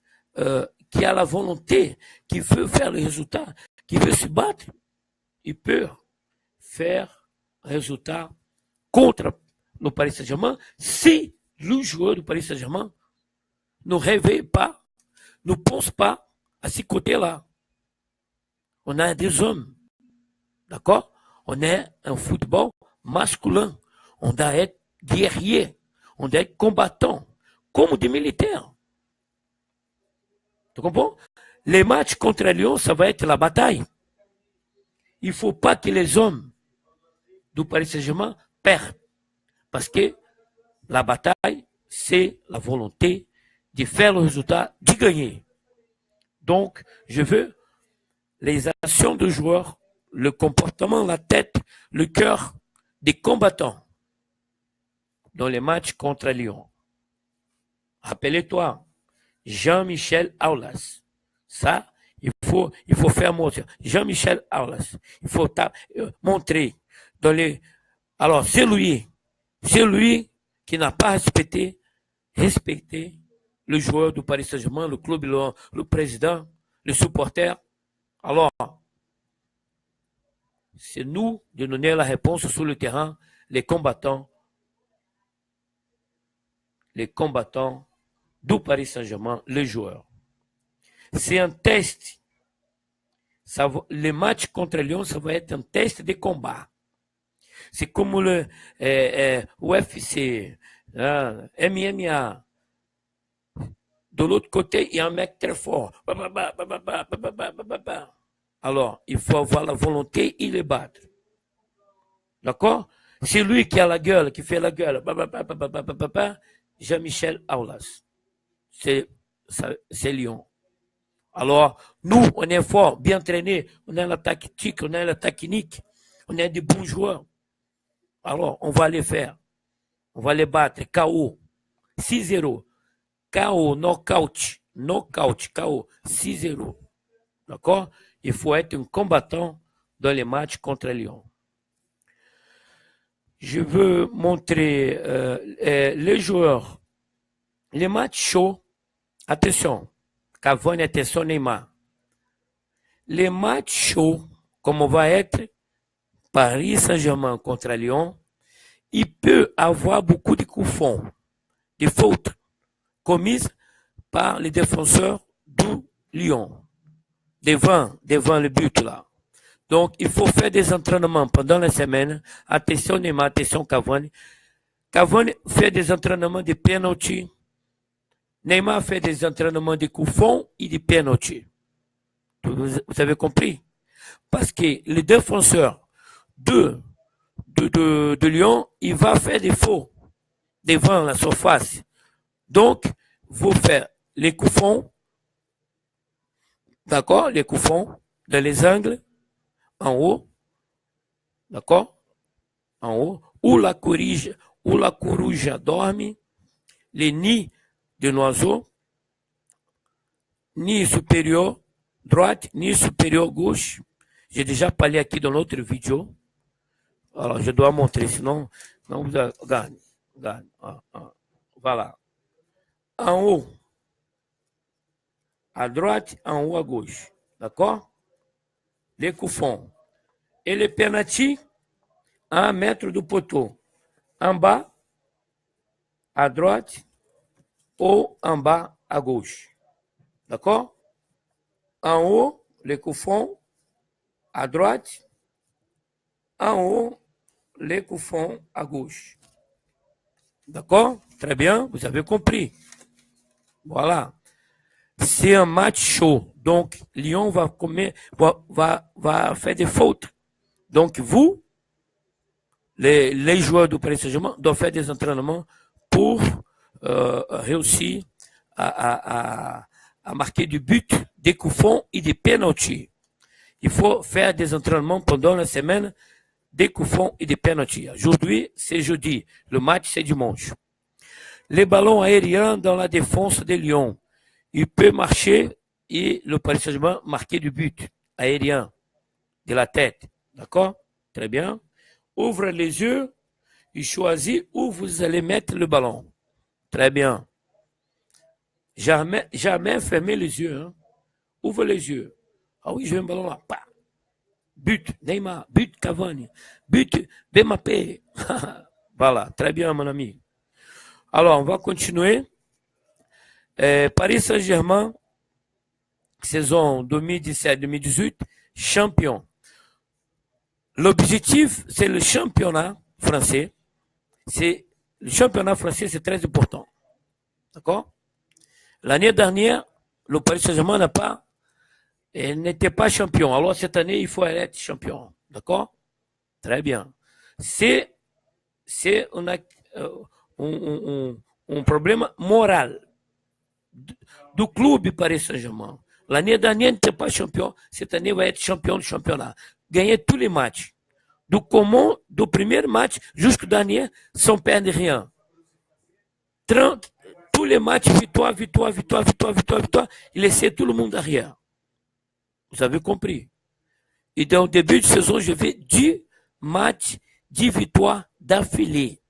qui a la volonté, qui veut faire le résultat, qui veut se battre, il peut faire résultat contre le Paris Saint-Germain si le joueur du Paris Saint-Germain ne réveille pas, ne pense pas à ce côté-là. On a des hommes, d'accord? On est un football masculin. On doit être guerrier, on doit être combattant, comme des militaires. Tu comprends? Les matchs contre Lyon, ça va être la bataille. Il ne faut pas que les hommes du Paris Saint-Germain perdent. Parce que la bataille, c'est la volonté de faire le résultat, de gagner. Donc, je veux les actions de joueurs, le comportement, la tête, le cœur des combattants dans les matchs contre Lyon. Rappelez-toi, Jean-Michel Aulas. Ça, il faut faire montrer. Jean-Michel Aulas. Il faut montrer dans les. Alors, c'est lui qui n'a pas respecté le joueur du Paris Saint-Germain, le club, le président, le supporter. Alors, c'est nous de donner la réponse sur le terrain, les combattants du Paris Saint-Germain, les joueurs. C'est un test. Le match contre Lyon, ça va être un test de combat. C'est comme le UFC, MMA. De l'autre côté, il y a un mec très fort. Alors, il faut avoir la volonté et le battre. D'accord? C'est lui qui a la gueule, qui fait la gueule. Jean-Michel Aulas. C'est Lyon. Alors, nous, on est fort, bien entraînés, on a la tactique, on a la technique, on est des bons joueurs. Alors, on va les faire. On va les battre. KO. 6-0. KO, knockout, KO, 6-0. D'accord? Il faut être un combattant dans les matchs contre Lyon. Je veux montrer les joueurs, les matchs chauds. Attention, Cavani, attention Neymar. Les matchs chauds, comme on va être Paris Saint-Germain contre Lyon, il peut avoir beaucoup de coups francs, des fautes commises par les défenseurs du Lyon, devant le but là. Donc, il faut faire des entraînements pendant la semaine. Attention Neymar, attention Cavani. Cavani fait des entraînements de penalty. Neymar fait des entraînements de coups francs et de penalty. Vous avez compris? Parce que le défenseur de Lyon, il va faire des faux devant la surface. Donc, vous faites les coups francs, d'accord? Les coups francs dans les angles, en haut, d'accord? En haut, où la courge dorme, les nids de l'oiseau, ni supérieur droite, ni supérieur gauche. J'ai déjà parlé ici dans l'autre vidéo. Alors, je dois montrer, sinon vous regarde. Voilà. En haut, à droite, en haut, à gauche. D'accord? Les coups francs. Et les penalty à 1 mètre du poteau. En bas, à droite, ou en bas, à gauche. D'accord? En haut, les coups francs. À droite, en haut, les coups francs à gauche. D'accord? Très bien, vous avez compris. Voilà. C'est un match chaud. Donc, Lyon va faire des fautes. Donc, vous, les joueurs du Paris Saint-Germain, doivent faire des entraînements pour réussir à marquer du but, des coups francs et des pénaltys. Il faut faire des entraînements pendant la semaine, des coups francs et des pénaltys. Aujourd'hui, c'est jeudi. Le match, c'est dimanche. Les ballons aériens dans la défense de Lyon. Il peut marcher et le Paris Saint-Germain marquer du but aérien de la tête. D'accord? Très bien. Ouvre les yeux et choisis où vous allez mettre le ballon. Très bien. Jamais fermer les yeux. Hein. Ouvre les yeux. Ah oui, j'ai un ballon là. Bah. But, Neymar, but Cavani, but Mbappé. Voilà, très bien mon ami. Alors, on va continuer. Paris Saint-Germain, saison 2017-2018, champion. L'objectif, c'est le championnat français. Le championnat français, c'est très important. D'accord? L'année dernière, le Paris Saint-Germain n'était pas champion. Alors, cette année, il faut être champion. D'accord? Très bien. C'est un problème moral du club Paris Saint-Germain. L'année dernière, n'était pas champion. Cette année, va être champion du championnat. Gagner tous les matchs. Du premier match jusqu'au dernier, sans perdre rien. Tous les matchs, victoire. Il laissait tout le monde derrière. Vous avez compris. Et dans le début de saison, je fais 10 matchs, 10 victoires d'affilée.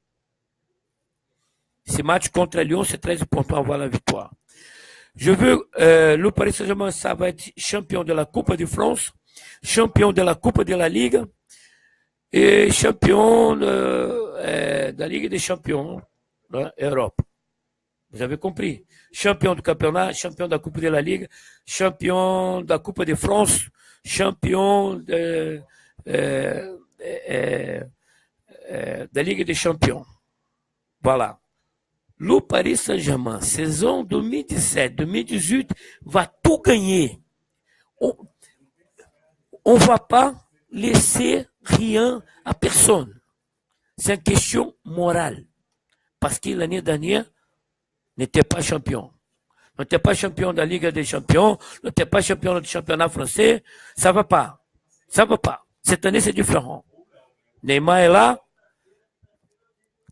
Ces matchs contre Lyon, c'est très important d'avoir la victoire. Je veux, le Paris Saint-Germain, ça va être champion de la Coupe de France, champion de la Coupe de la Ligue et champion de la Ligue des Champions Europe. Vous avez compris? Champion du championnat, champion de la Coupe de la Ligue, champion de la Coupe de France, champion de la Ligue des Champions. Voilà. Le Paris Saint-Germain, saison 2017-2018, va tout gagner. On ne va pas laisser rien à personne. C'est une question morale. Parce que l'année dernière, n'était pas champion. N'était pas champion de la Ligue des Champions, n'était pas champion du championnat français. Ça va pas. Ça va pas. Cette année, c'est différent. Neymar est là.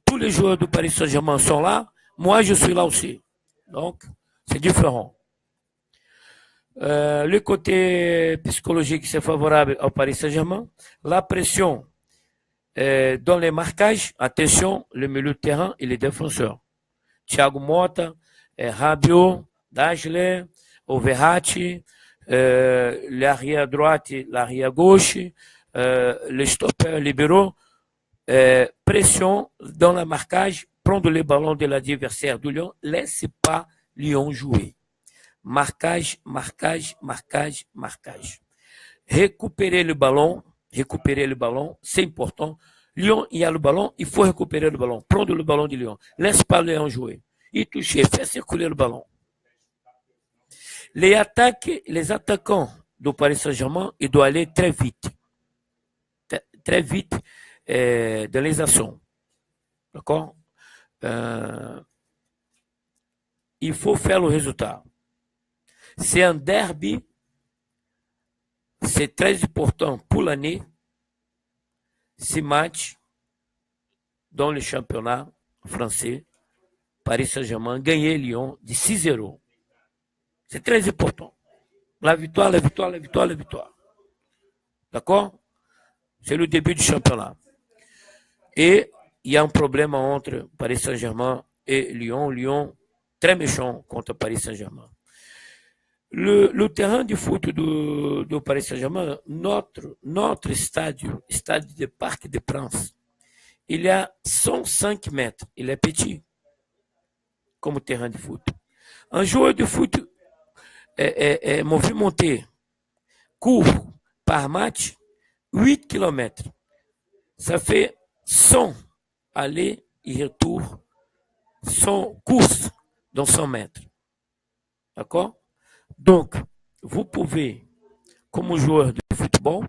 Tous les joueurs du Paris Saint-Germain sont là. Moi, je suis là aussi. Donc, c'est différent. Le côté psychologique, c'est favorable au Paris Saint-Germain. La pression dans les marquages, attention, le milieu de terrain et les défenseurs. Thiago Motta, Rabiot, Dasley, Verratti, l'arrière droite et l'arrière gauche, les stoppers libéraux, pression dans le marquage, prendre le ballon de l'adversaire du Lyon, laissez pas Lyon jouer. Marquage, marquage, marquage, marquage. Récupérer le ballon, c'est important. Lyon, il y a le ballon, il faut récupérer le ballon. Prendre le ballon de Lyon. Laisse pas Lyon jouer. Il touche, fait circuler le ballon. Les attaquants du Paris Saint-Germain, ils doivent aller très vite. Très vite dans les actions. D'accord? Il faut faire le résultat. C'est un derby. C'est très important pour l'année. Ces matchs dans le championnat français, Paris Saint-Germain gagner Lyon de 6-0. C'est très important. La victoire, la victoire, la victoire, la victoire. D'accord? C'est le début du championnat. Et il y a un problème entre Paris Saint-Germain et Lyon. Lyon, très méchant contre Paris Saint-Germain. Le terrain du foot de Paris Saint-Germain, notre stade de Parc des Princes, il y a 105 mètres. Il est petit comme terrain de foot. Un joueur de foot est movimenté, court par match 8 km. Ça fait 100 aller et retour, 100 courses dans 100 mètres. D'accord? Donc, vous pouvez, comme joueur de football,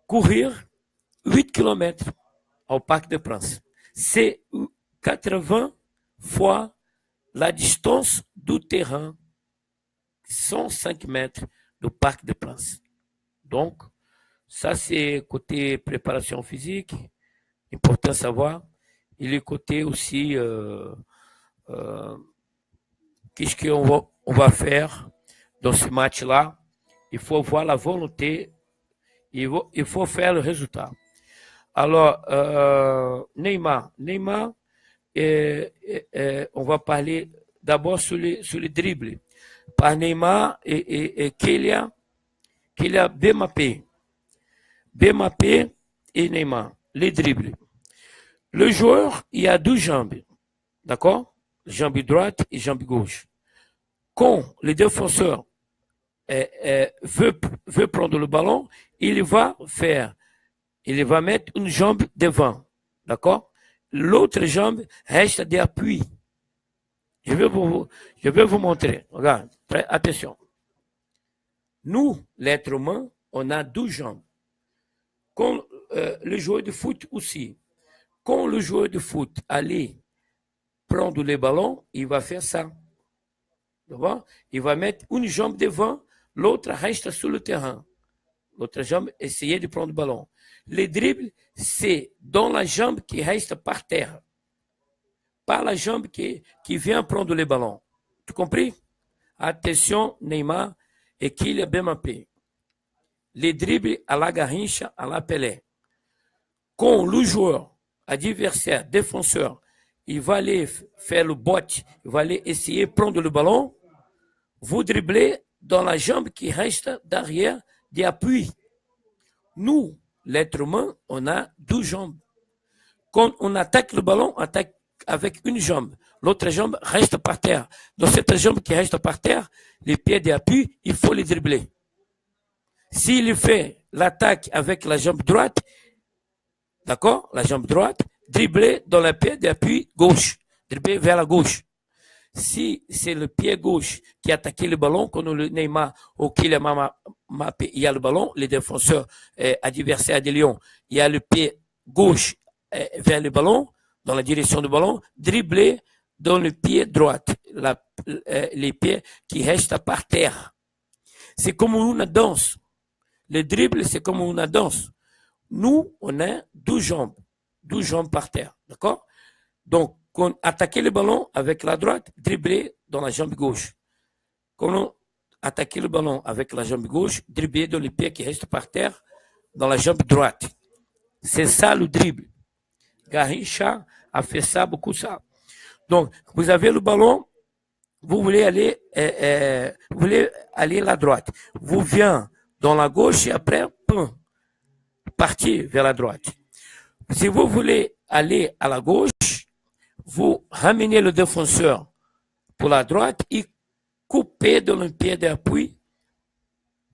courir 8 km au Parc des Princes. C'est 80 fois la distance du terrain, 105 mètres du Parc des Princes. Donc, ça c'est côté préparation physique, important à savoir. Et le côté aussi, qu'est-ce qu'on va faire dans ce match-là? Il faut voir la volonté, il faut faire le résultat. Alors, Neymar, on va parler d'abord sur les dribbles. Par Neymar et Kylian Mbappé. Mbappé et Neymar, les dribbles. Le joueur, il a deux jambes, d'accord? Jambe droite et jambe gauche. Quand le défenseur veut prendre le ballon, il va mettre une jambe devant, d'accord? L'autre jambe reste d'appui. Je vais vous montrer. Regarde, attention. Nous, l'être humain, on a deux jambes. Quand le joueur de foot aussi, quand le joueur de foot allait prendre le ballon, il va faire ça. Il va mettre une jambe devant, l'autre reste sur le terrain. L'autre jambe, essayer de prendre le ballon. Les dribbles, c'est dans la jambe qui reste par terre. Pas la jambe qui vient prendre le ballon. Tu compris? Attention, Neymar et Kylian Mbappé. Les dribbles à la Garrincha, à la Pelé. Quand le joueur, adversaire, défenseur, il va aller faire le bot, il va aller essayer de prendre le ballon, vous dribblez dans la jambe qui reste derrière d'appui. Nous, l'être humain, on a deux jambes. Quand on attaque le ballon, on attaque avec une jambe. L'autre jambe reste par terre. Dans cette jambe qui reste par terre, les pieds d'appui, il faut les dribbler. S'il fait l'attaque avec la jambe droite, d'accord, la jambe droite, dribbler dans le pied d'appui gauche, dribbler vers la gauche. Si c'est le pied gauche qui attaque le ballon, quand le Neymar ou Kylian Mbappé, il y a le ballon, les défenseurs adversaires de Lyon, il y a le pied gauche vers le ballon, dans la direction du ballon, dribbler dans le pied droit, les pieds qui restent par terre. C'est comme une danse. Le dribble, c'est comme une danse. Nous, on a deux jambes par terre, d'accord? Donc, attaquer le ballon avec la droite, dribbler dans la jambe gauche. Quand attaquer le ballon avec la jambe gauche, dribbler dans le pied qui reste par terre dans la jambe droite. C'est ça le dribble. Garrincha a fait ça, beaucoup ça. Donc, vous avez le ballon, vous voulez aller à la droite. Vous venez dans la gauche et après, partir vers la droite. Si vous voulez aller à la gauche, vous ramenez le défenseur pour la droite et coupez dans le pied d'appui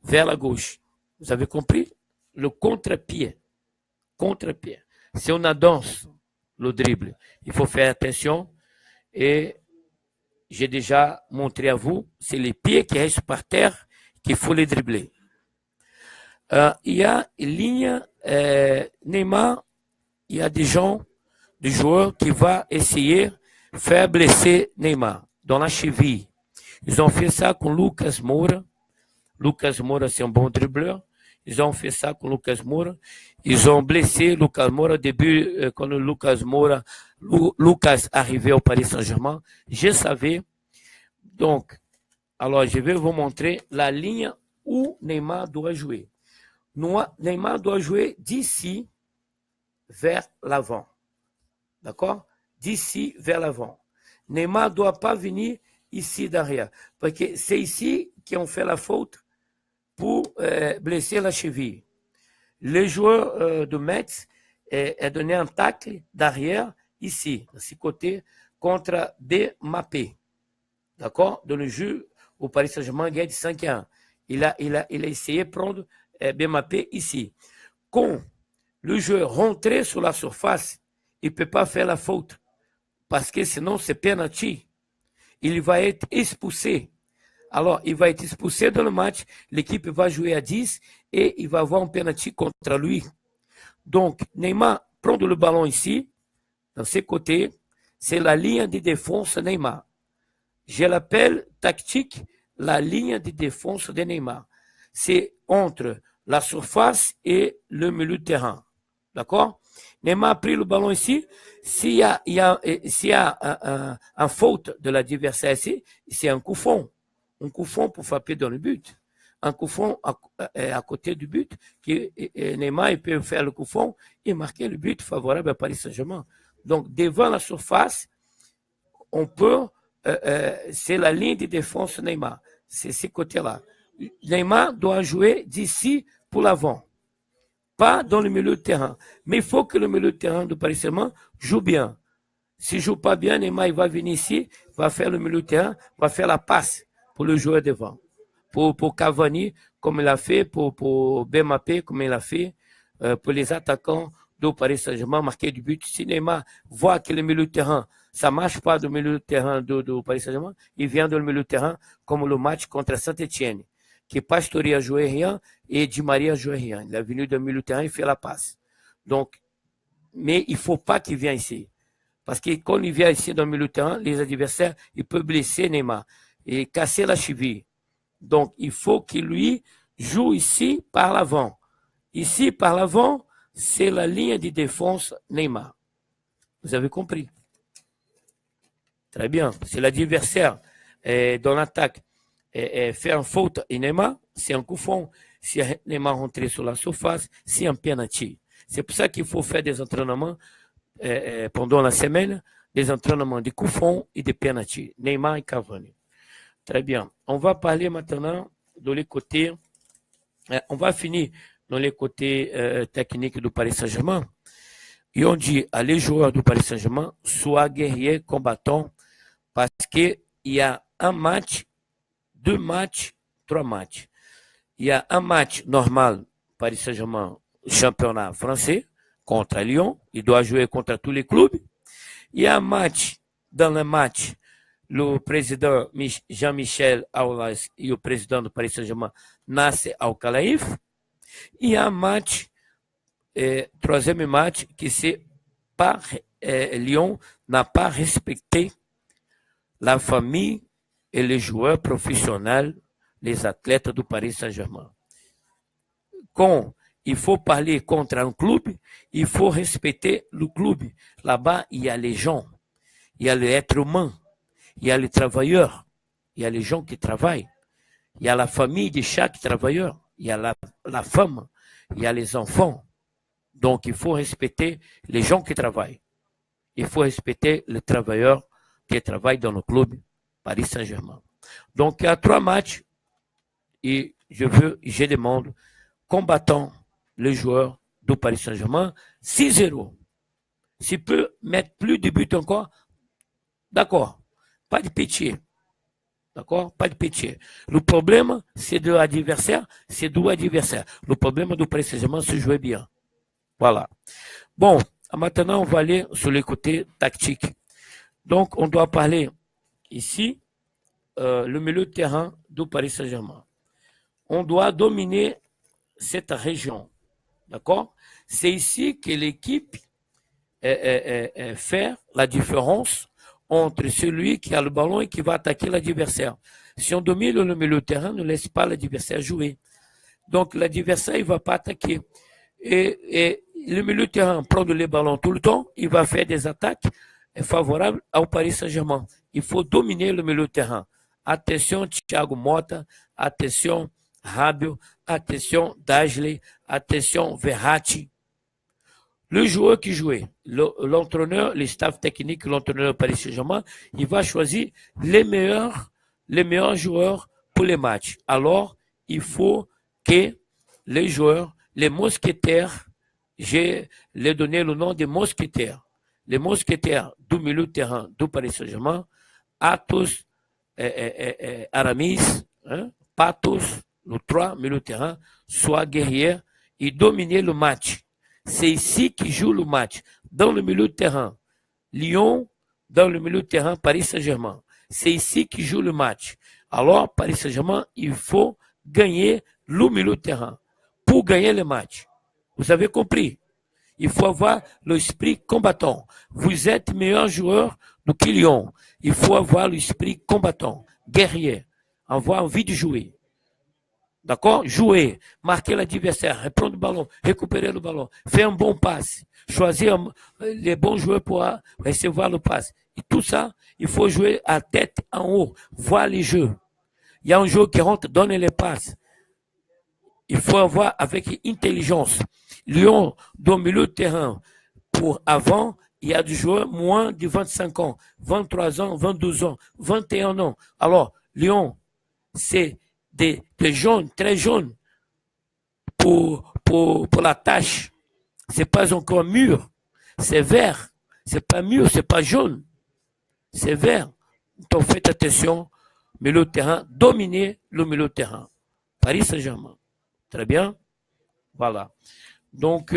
vers la gauche. Vous avez compris? Le contre-pied. Contre-pied. Si on danse le dribble, il faut faire attention. Et j'ai déjà montré à vous, c'est les pieds qui restent par terre qu'il faut les dribbler. Il y a une ligne Neymar, il y a des joueurs qui vont essayer de faire blesser Neymar dans la cheville. Ils ont fait ça con Lucas Moura. Lucas Moura, c'est un bon dribbleur. Ils ont fait ça con Lucas Moura. Ils ont blessé Lucas Moura au début, quand Lucas arrivait au Paris Saint-Germain. Je savais. Donc, alors je vais vous montrer la ligne où Neymar doit jouer. Neymar doit jouer d'ici vers l'avant. D'accord? D'ici vers l'avant. Neymar ne doit pas venir ici derrière. Parce que c'est ici qu'on fait la faute pour blesser la cheville. Le joueur de Metz est donné un tacle derrière, ici, de ce côté, contre Mbappé. D'accord? Dans le jeu, au Paris Saint-Germain gagne 5-1. Il a essayé de prendre Mbappé ici. Quand le joueur rentre sur la surface, il ne peut pas faire la faute. Parce que sinon, c'est penalty. Il va être expulsé. Alors, il va être expulsé dans le match. L'équipe va jouer à 10 et il va avoir un penalty contre lui. Donc, Neymar prend le ballon ici, dans ses côtés. C'est la ligne de défense de Neymar. Je l'appelle tactique la ligne de défense de Neymar. C'est entre la surface et le milieu de terrain. D'accord? Neymar a pris le ballon ici. S'il y a un faute de l'adversaire ici, c'est un coup franc. Un coup franc pour frapper dans le but. Un coup franc à côté du but. Neymar il peut faire le coup franc et marquer le but favorable à Paris Saint-Germain. Donc, devant la surface, on peut... c'est la ligne de défense Neymar. C'est ce côté-là. Neymar doit jouer d'ici pour l'avant. Pas dans le milieu de terrain. Mais il faut que le milieu de terrain de Paris Saint-Germain joue bien. S'il ne joue pas bien, Neymar il va venir ici, va faire le milieu de terrain, va faire la passe pour le joueur devant. Pour Cavani, comme il a fait, pour Mbappé, comme il a fait, pour les attaquants de Paris Saint-Germain, marquer du but. Si Neymar voit que le milieu de terrain, ça ne marche pas dans le milieu de terrain de Paris Saint-Germain, il vient dans le milieu de terrain comme le match contre Saint-Etienne, que Pastore a joué rien et Di Maria a joué rien. Il est venu dans le milieu de terrain et fait la passe. Donc, mais il ne faut pas qu'il vienne ici. Parce que quand il vient ici dans le milieu de terrain, les adversaires, ils peuvent blesser Neymar et casser la cheville. Donc, il faut qu'il lui joue ici par l'avant. Ici, par l'avant, c'est la ligne de défense Neymar. Vous avez compris? Très bien. Si l'adversaire dans l'attaque fait une faute et Neymar, c'est un coup franc. Si Neymar rentre sur la surface, c'est un penalty. C'est pour ça qu'il faut faire des entraînements pendant la semaine, des entraînements de coups francs et de penalty. Neymar et Cavani. Très bien. On va parler maintenant de les côtés. On va finir dans les côtés techniques du Paris Saint-Germain. Et on dit à les joueurs du Paris Saint-Germain, soient guerriers, combattants, parce qu'il y a un match, 2 matchs, 3 matchs. Il y a un match normal, Paris Saint-Germain, championnat français, contre Lyon. Il doit jouer contre tous les clubs. Il y a un match, dans le match, le président Jean-Michel Aulas et le président du Paris Saint-Germain, Nasser Al-Khelaifi. Il y a un match, troisième match, qui c'est pas Lyon n'a pas respecté la famille et les joueurs professionnels, les athlètes du Paris Saint-Germain. Quand il faut parler contre un club, il faut respecter le club. Là-bas, il y a les gens, il y a les êtres humains, il y a les travailleurs. il y a les gens qui travaillent. Il y a la famille de chaque travailleur. Il y a la femme. Il y a les enfants. Donc, il faut respecter les gens qui travaillent. Il faut respecter les travailleurs qui travaillent dans le club Paris Saint-Germain. Donc, il y a 3 matchs et je demande, combattant les joueurs du Paris Saint-Germain, 6-0. S'il peut mettre plus de buts encore, d'accord, pas de pitié. D'accord? Pas de pitié. Le problème, c'est de l'adversaire, c'est d'où adversaire. Le problème du Paris Saint-Germain, c'est jouer bien. Voilà. Bon, maintenant, on va aller sur les côtés tactiques. Donc, on doit parler ici, le milieu de terrain du Paris Saint-Germain. On doit dominer cette région. D'accord? C'est ici que l'équipe fait la différence entre celui qui a le ballon et qui va attaquer l'adversaire. Si on domine le milieu de terrain, ne laisse pas l'adversaire jouer. Donc l'adversaire, il ne va pas attaquer. Et le milieu de terrain prend les ballons tout le temps, il va faire des attaques favorables au Paris Saint-Germain. Il faut dominer le milieu de terrain. Attention Thiago Motta, attention Rabiot, attention Dasley, attention Verratti. Le joueur qui jouait, l'entraîneur, le staff technique, l'entraîneur Paris Saint-Germain, il va choisir les meilleurs joueurs pour les matchs. Alors, il faut que les joueurs, les mousquetaires, j'ai les donné le nom des mousquetaires. Les mousquetaires du milieu de terrain du Paris Saint-Germain, Athos, Aramis, Pathos, les 3 milieux de terrain, soient guerriers et dominer le match. C'est ici qu'ils jouent le match. Dans le milieu de terrain, Lyon, dans le milieu de terrain, Paris Saint-Germain. C'est ici qu'ils jouent le match. Alors, Paris Saint-Germain, il faut gagner le milieu de terrain pour gagner le match. Vous avez compris? Il faut avoir l'esprit combattant. Vous êtes meilleur joueur que Lyon. Il faut avoir l'esprit combattant, guerrier, avoir envie de jouer. D'accord? Jouer, marquer l'adversaire, reprendre le ballon, récupérer le ballon, faire un bon passe, choisir les bons joueurs pour recevoir le passe. Et tout ça, il faut jouer à tête en haut, voir les jeux. Il y a un joueur qui rentre, donne les passes. Il faut avoir avec intelligence. Lyon, dans le milieu de terrain, pour avant, il y a des joueurs moins de 25 ans, 23 ans, 22 ans, 21 ans. Alors, Lyon, c'est des jaunes, très jaunes pour la tâche. C'est pas encore mûr, c'est vert. C'est pas mûr, c'est pas jaune, c'est vert. Donc faites attention, milieu de terrain, dominez le milieu de terrain. Paris Saint-Germain. Très bien. Voilà. Donc,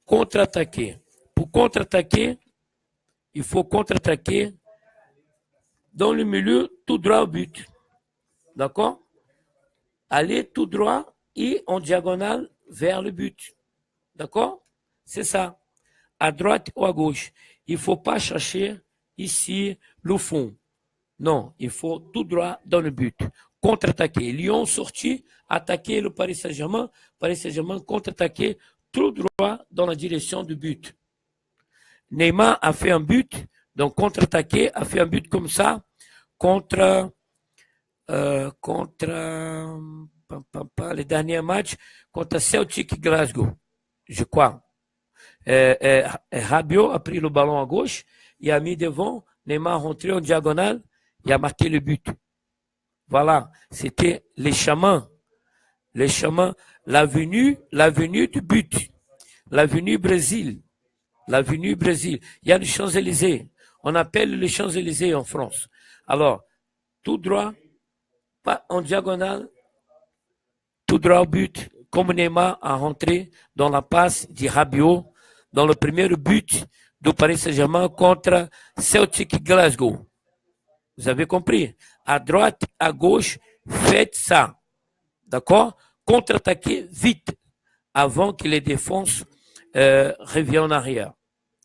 contre-attaquer. Pour contre-attaquer, il faut contre-attaquer dans le milieu tout droit au but. D'accord? Aller tout droit et en diagonale vers le but. D'accord? C'est ça. À droite ou à gauche. Il ne faut pas chercher ici le fond. Non, il faut tout droit dans le but. Contre-attaquer. Lyon sorti, attaquer le Paris Saint-Germain. Paris Saint-Germain contre-attaquer tout droit dans la direction du but. Neymar a fait un but, donc contre-attaquer, a fait un but comme ça contre les derniers matchs contre Celtic Glasgow, je crois. Rabiot a pris le ballon à gauche, il a mis devant, Neymar rentré en diagonale, il a marqué le but. Voilà, c'était les chamans, l'avenue du but, l'avenue Brésil. Il y a les Champs-Élysées. On appelle les Champs-Élysées en France. Alors, tout droit, pas en diagonale, tout droit au but, comme Neymar a rentré dans la passe de Rabiot, dans le premier but du Paris Saint-Germain contre Celtic Glasgow. Vous avez compris? À droite, à gauche, faites ça. D'accord? Contre-attaquez vite avant que les défenses reviennent en arrière.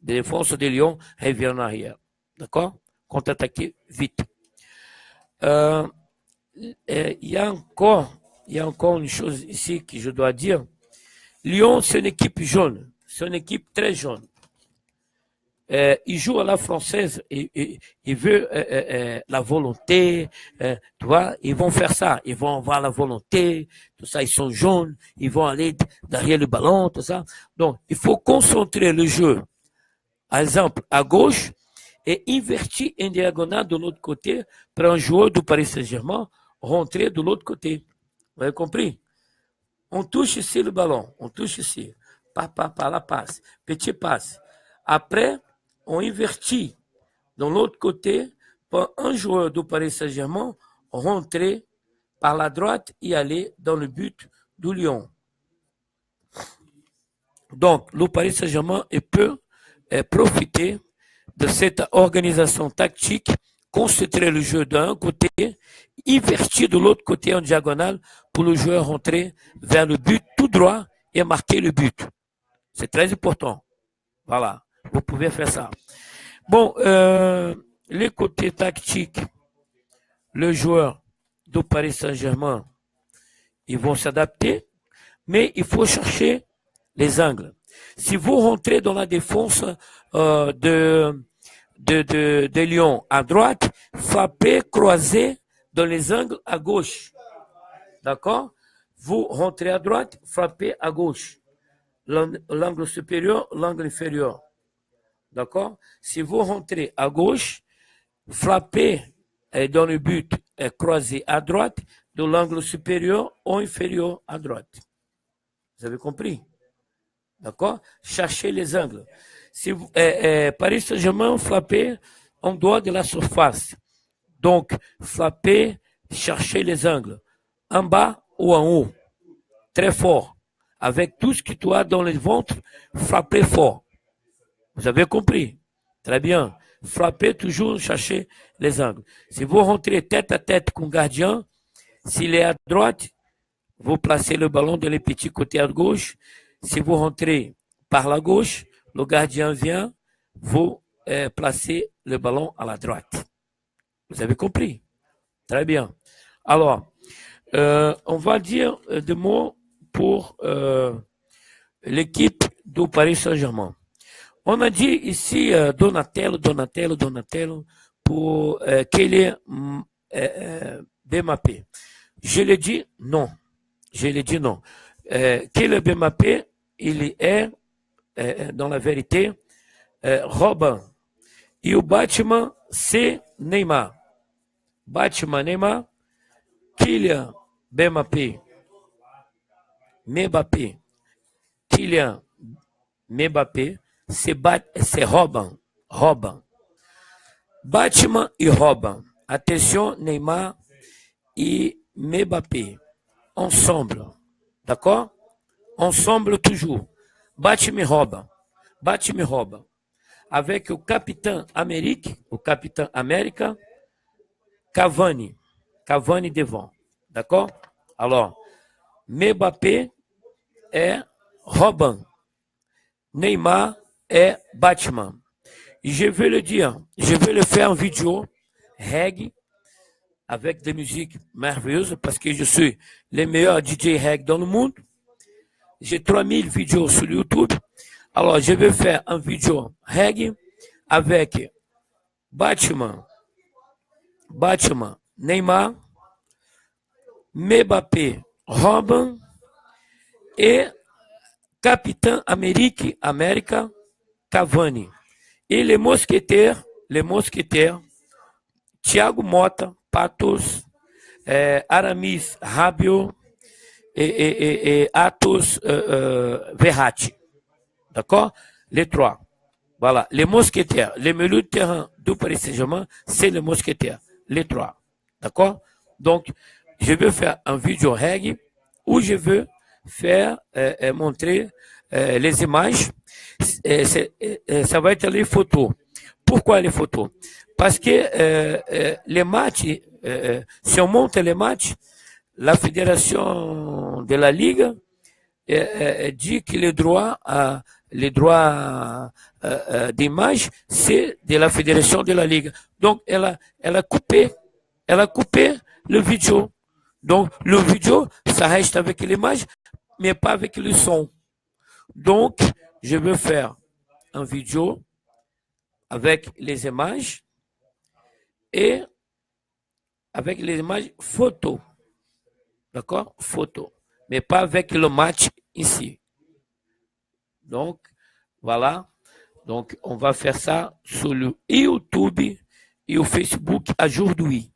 Les défenses de Lyon reviennent en arrière. D'accord? Contre-attaquez vite. Il y a encore une chose ici que je dois dire. Lyon, c'est une équipe jaune. C'est une équipe très jaune. il joue à la française, il veut la volonté, tu vois, ils vont faire ça, ils vont avoir la volonté, tout ça, ils sont jaunes, ils vont aller derrière le ballon, tout ça. Donc, il faut concentrer le jeu, par exemple, à gauche, et invertir en diagonale de l'autre côté pour un joueur du Paris Saint-Germain rentrer de l'autre côté. Vous avez compris? On touche ici le ballon, on touche ici, par la passe, petit passe. Après, on invertit de l'autre côté pour un joueur du Paris Saint-Germain rentrer par la droite et aller dans le but du Lyon. Donc, le Paris Saint-Germain peut profiter de cette organisation tactique, concentrer le jeu d'un côté, invertir de l'autre côté en diagonale pour le joueur rentrer vers le but tout droit et marquer le but. C'est très important. Voilà, vous pouvez faire ça. Bon, les côtés tactiques, le joueur du Paris Saint-Germain, ils vont s'adapter, mais il faut chercher les angles. Si vous rentrez dans la défense de Lyon à droite, frappez, croisez dans les angles à gauche. D'accord? Vous rentrez à droite, frappez à gauche. L'angle supérieur, l'angle inférieur. D'accord? Si vous rentrez à gauche, frappez dans le but croisé à droite, de l'angle supérieur ou inférieur à droite. Vous avez compris? D'accord? Cherchez les angles. Si vous, Paris Saint-Germain, frappez en dehors de la surface. Donc, frappez, cherchez les angles. En bas ou en haut. Très fort. Avec tout ce que tu as dans le ventre, frappez fort. Vous avez compris? Très bien. Frappez toujours, cherchez les angles. Si vous rentrez tête à tête com le gardien, s'il est à droite, vous placez le ballon dans le petit côté à gauche. Si vous rentrez par la gauche, le gardien vient, vous placez le ballon à la droite. Vous avez compris? Très bien. Alors, on va dire des mots pour l'équipe du Paris Saint-Germain. On a dit ici Donatello pour Kylian Mbappé. Je l'ai dit non. Kylian Mbappé, il est dans la vérité Robin. Et o Batman, c'est Neymar. Batman, Neymar, Kylian Mbappé. Kylian Mbappé, c'est Robin. Batman e Robin. Attention, Neymar e Mbappé. Ensemble. D'accord? Ensemble toujours. Batman e Robin. Avec o Capitão América, Cavani devant. D'accord? Alors, Mbappé est Robin. Neymar est Batman. Je vais le dire, je vais le faire en vidéo, reggae, avec des musiques merveilleuses, parce que je suis le meilleur DJ reggae dans le monde. J'ai 3000 vidéos sur YouTube. Alors, je vais faire une vidéo reggae avec Batman, Neymar, Mbappé, Robin et Capitão América, Cavani. Et les mousquetaires, Thiago Motta, Patos, Aramis, Rabiot et Atos Verratti. D'accord? Les trois. Voilà. Les mousquetaires, les milieux de terrain du Paris Saint-Germain, c'est les mousquetaires. Les trois. D'accord? Donc, je vais faire un vidéo reggae où je veux faire montrer les images. Ça va être les photos. Pourquoi les photos? Parce que les matchs, si on monte les matchs, la fédération de la Ligue dit que les droits d'image, c'est de la fédération de la Ligue. Donc, elle a coupé le vidéo. Donc, le vidéo, ça reste avec l'image, mais pas avec le son. Donc, je veux faire une vidéo avec les images et avec les images photos. D'accord? Photo. Mais pas avec le match ici. Donc, voilà. Donc, on va faire ça sur le YouTube et le Facebook aujourd'hui.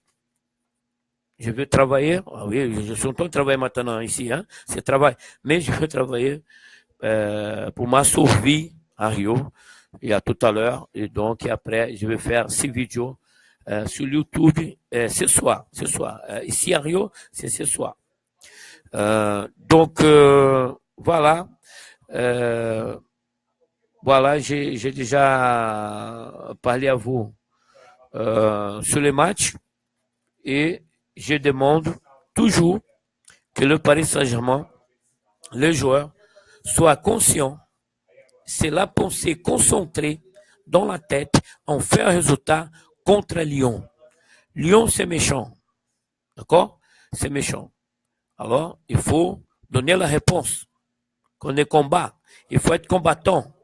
Je veux travailler. Ah oui, je suis en train de travailler maintenant ici. Hein? C'est travail. Mais je veux travailler pour ma survie à Rio. Il y a tout à l'heure. Et donc, après, je vais faire 6 vidéos sur YouTube ce soir. Ce soir. Ici à Rio, c'est ce soir. Donc, voilà. Voilà, j'ai déjà parlé à vous sur les matchs et je demande toujours que le Paris Saint-Germain, les joueurs, soient conscients, c'est la pensée concentrée dans la tête, en fait un résultat contre Lyon. Lyon, c'est méchant. D'accord? C'est méchant. Alors, il faut donner la réponse. Qu'on est combat. Il faut être combattant.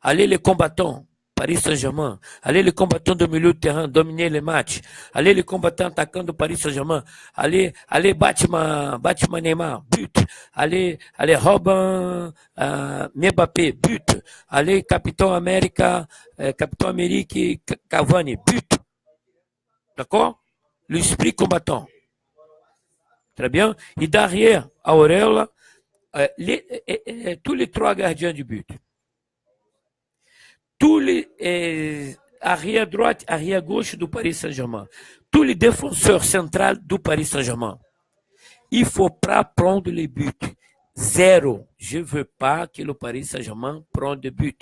Allez les combattants, Paris Saint-Germain. Allez les combattants de milieu de terrain, dominer les matchs. Allez les combattants attaquants de Paris Saint-Germain. Allez Batman Neymar, but. Allez Robin Mbappé, but. Allez Capitaine Amérique, Cavani, but. D'accord? L'esprit combattant. Très bien. Et derrière, Aurel, tous les 3 gardiens du but. Tous les arrière droite, arrière gauche du Paris Saint-Germain, tous les défenseurs centraux du Paris Saint-Germain. Il ne faut pas prendre les buts. 0. Je ne veux pas que le Paris Saint-Germain prenne de buts.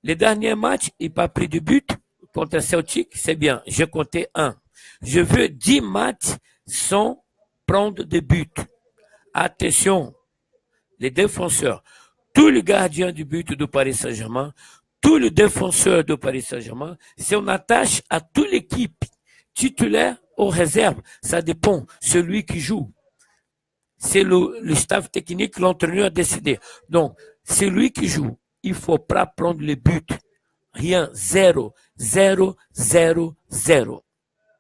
Les derniers matchs, il n'a pas pris de but contre Celtic, c'est bien. J'ai compté 1. Je veux 10 matchs sans prendre de buts. Attention, les défenseurs, tous les gardiens du but du Paris Saint-Germain, tous les défenseurs de Paris Saint-Germain, si on attache à toute l'équipe, titulaire ou réserve, ça dépend, celui qui joue. C'est le staff technique, l'entraîneur a décidé. Donc, c'est lui qui joue. Il ne faut pas prendre le but. Rien, 0, 0, 0, 0.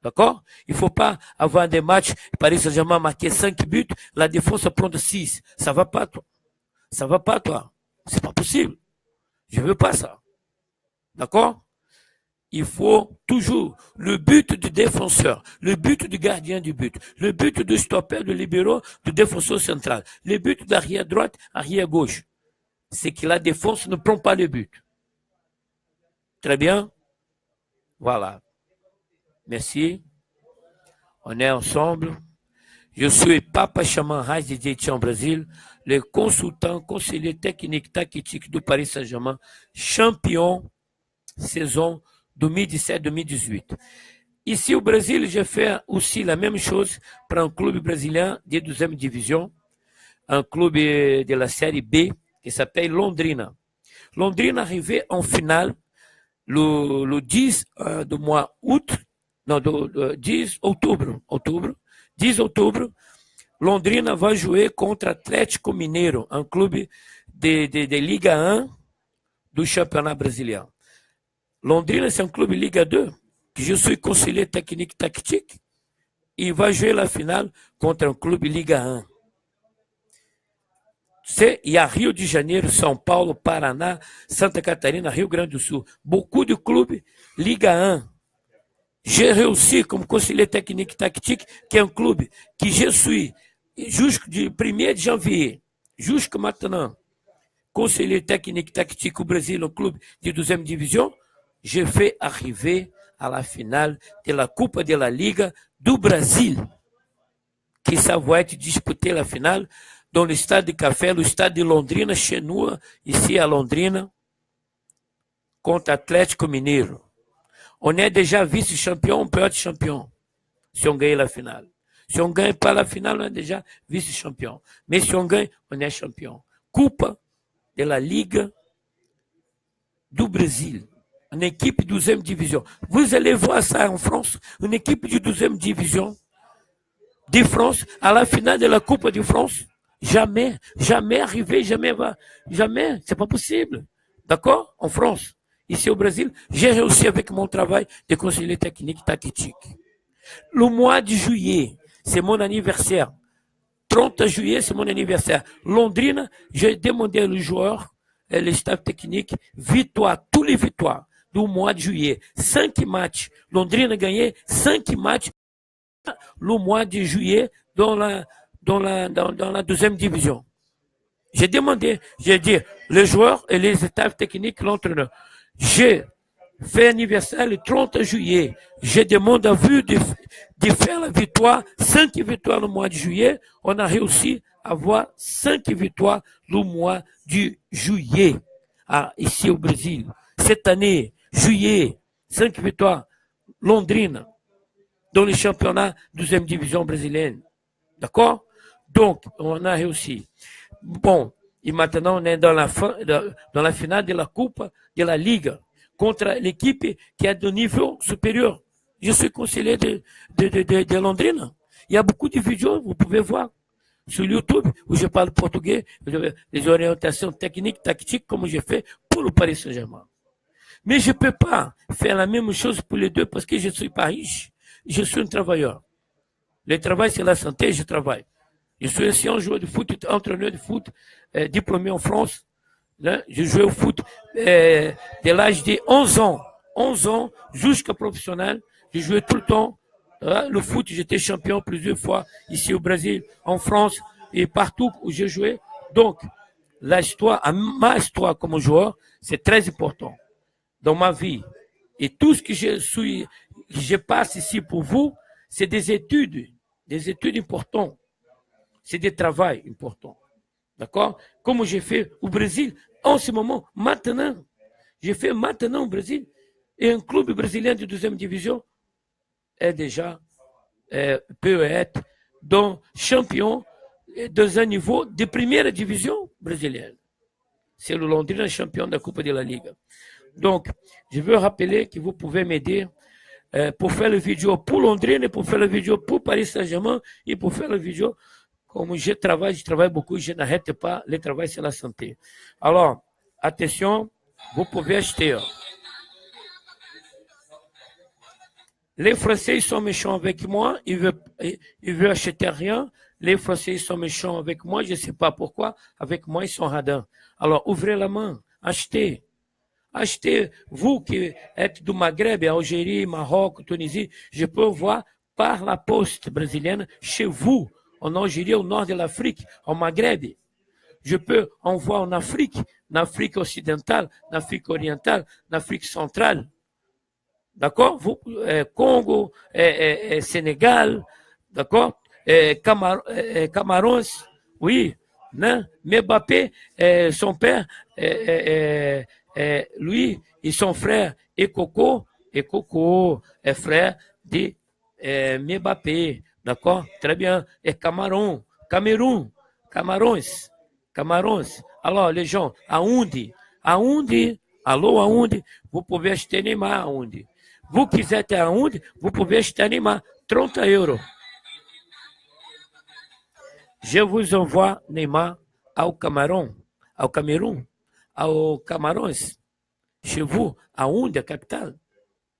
D'accord? Il ne faut pas avoir des matchs, Paris Saint-Germain marquer 5 buts, la défense prendre 6. Ça ne va pas, toi. Ça ne va pas, toi. C'est pas possible. Je ne veux pas ça. D'accord? Il faut toujours le but du défenseur, le but du gardien du but, le but du stopper, du libéraux, du défenseur central, le but d'arrière droite, arrière gauche. C'est que la défense ne prend pas le but. Très bien? Voilà. Merci. On est ensemble. Je suis Papa Chaman Raj de Jeitian, Brésil, le consultant, conseiller technique, tactique du Paris Saint-Germain, champion saison 2017-2018. Ici au Brésil, j'ai fait aussi la même chose pour un club brésilien de 12e division, un club de la série B qui s'appelle Londrina. Londrina arrivé en finale le 10 du mois août, non, 10 octobre, 10 octobre, Londrina va jouer contre Atlético Mineiro, un club de Liga 1 du championnat brésilien. Londrina, c'est un club Liga 2, que je suis conseiller technique tactique. Il va jouer la finale contre un club Liga 1. Il y a Rio de Janeiro, São Paulo, Paraná, Santa Catarina, Rio Grande do Sul. Beaucoup de clubs Liga 1. J'ai réussi comme conseiller technique tactique, qui est un club que je suis jusqu'au 1er de janvier, jusqu'à maintenant, conseiller technique tactique au Brésil, un club de 12e division. Je fais arriver à la finale de la Coupe de la Liga du Brasil, qui ça va être disputé la finale dans le stade de Café, le stade de Londrina, chez nous, ici à Londrina, contre Atlético Mineiro. On est déjà vice-champion, on peut être champion si on gagne la finale. Si on ne gagne pas la finale, on est déjà vice-champion. Mais si on gagne, on est champion. Coupe de la Liga du Brésil. Une équipe de 12e division. Vous allez voir ça en France, une équipe de 12e division de France à la finale de la Coupe de France. Jamais, jamais arrivé, jamais va, jamais, c'est pas possible. D'accord? En France. ici au Brésil, j'ai réussi avec mon travail de conseiller technique tactique. Le mois de juillet, c'est mon anniversaire. 30 juillet, c'est mon anniversaire. Londrina, j'ai demandé aux joueurs, le staff technique, victoire, tous les victoires du mois de juillet. 5 matchs. Londrina a gagné 5 matchs le mois de juillet dans la deuxième division. J'ai demandé, j'ai dit, les joueurs et les staffs techniques, l'entraîneur, j'ai fait anniversaire le 30 juillet. Je demande à vous de faire la victoire, 5 victoires le mois de juillet. On a réussi à avoir 5 victoires le mois de juillet, ici au Brésil. Cette année, juillet, 5 victoires, Londrina, dans le championnat deuxième division brésilienne. D'accord? Donc, on a réussi. Bon, et maintenant, on est dans la finale de la Coupe de la Ligue contre l'équipe qui est de niveau supérieur. Je suis conseiller de Londrina. Il y a beaucoup de vidéos, vous pouvez voir sur YouTube, où je parle portugais, les orientations techniques, tactiques, comme j'ai fait pour le Paris Saint-Germain. Mais je ne peux pas faire la même chose pour les deux parce que je ne suis pas riche. Je suis un travailleur. Le travail, c'est la santé, je travaille. Je suis ancien joueur de foot, entraîneur de foot, diplômé en France. Là, je jouais au foot de l'âge de 11 ans jusqu'à professionnel. Je jouais tout le temps. Le foot, j'étais champion plusieurs fois ici au Brésil, en France et partout où j'ai joué. Donc, ma histoire comme joueur, c'est très important dans ma vie. Et tout ce que je passe ici pour vous, c'est des études importantes. C'est des travail importants. D'accord? Comme j'ai fait au Brésil, en ce moment, maintenant. J'ai fait maintenant au Brésil. Et un club brésilien de deuxième division est déjà, peut être, donc champion dans un niveau de première division brésilienne. C'est le Londrina champion de la Coupe de la Ligue. Donc, je veux rappeler que vous pouvez m'aider pour faire la vidéo pour Londrina, pour faire la vidéo pour Paris Saint-Germain et pour faire la vidéo. Comme je travaille beaucoup, je n'arrête pas. Le travail, c'est la santé. Alors, attention, vous pouvez acheter. Les Français, ils sont méchants avec moi. Ils veulent acheter rien. Les Français, ils sont méchants avec moi. Je ne sais pas pourquoi. Avec moi, ils sont radins. Alors, ouvrez la main. Achetez. Achetez. Vous qui êtes du Maghreb, Algérie, Maroc, Tunisie, je peux voir par la poste brésilienne chez vous. En Algérie, au nord de l'Afrique, au Maghreb. Je peux envoyer en Afrique occidentale, en Afrique orientale, en Afrique centrale. D'accord? Congo, Sénégal, d'accord? Camarons, oui. Non? Mbappé, son père, lui et son frère, et Coco est frère de Mbappé. D'accord? Très bien. Et Camarons. Alors, les gens, aonde, vous pouvez acheter Neymar aonde. Vous qui êtes aonde, vous pouvez acheter Neymar, 30 euros. Je vous envoie Neymar au Cameroun, au Camarões, chez vous, aonde, a capitale,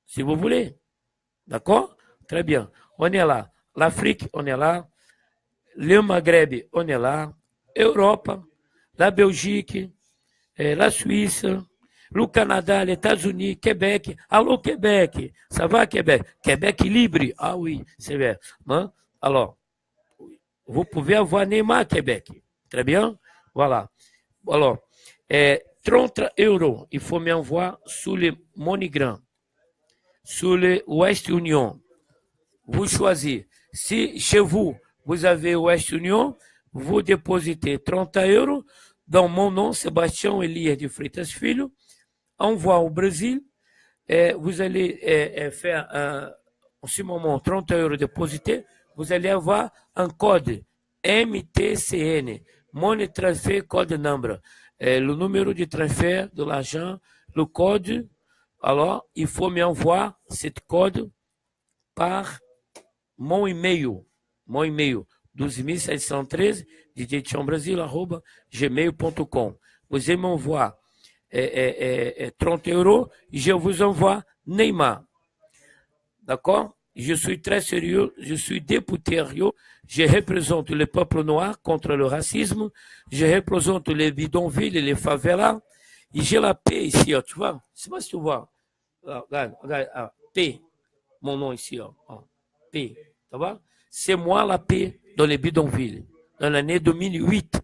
si vous voulez. D'accord? Très bien. On est là. L'Afrique, on est là. Le Maghreb, on est là. Europe, la Belgique, la Suisse, le Canada, les États-Unis, Québec. Allô, Québec. Ça va, Québec? Québec libre. Ah oui, c'est vrai. Hein? Alors, vous pouvez avoir Neymar, Québec. Très bien. Voilà. Alors, 30 euros, il faut m'envoyer sur le MoneyGram, sur le West Union. Vous choisissez. Si chez vous, vous avez West Union, vous dépositez 30 euros dans mon nom, Sébastien Elias de Freitas Filho, envoie au Brésil, vous allez faire en ce moment 30 euros déposités, vous allez avoir un code MTCN, Money Transfer Code Number, le numéro de transfert de l'argent, le code. Alors, il faut m'envoyer ce code par mon email, 12713 djtiombrasil@gmail.com. Vous m'envoyez 30 euros, je vous envoie Neymar. D'accord? Je suis très sérieux, je suis député à Rio, je représente le peuple noir contre le racisme, je représente les bidonvilles et les favelas, et j'ai la paix ici, tu vois? Je sais pas si tu vois. Regarde, P, mon nom ici, P, ça va? C'est moi la paix dans les bidonvilles, dans l'année 2008.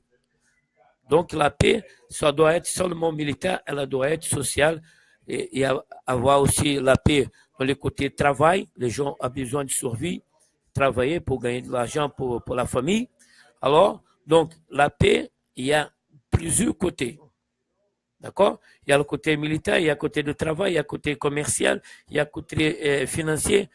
Donc la paix, ça doit être seulement militaire, elle doit être sociale et avoir aussi la paix dans le côté travail. Les gens ont besoin de survie, travailler pour gagner de l'argent pour la famille. Alors, donc la paix, il y a plusieurs côtés. D'accord? Il y a le côté militaire, il y a le côté de travail, il y a le côté commercial, il y a le côté financier.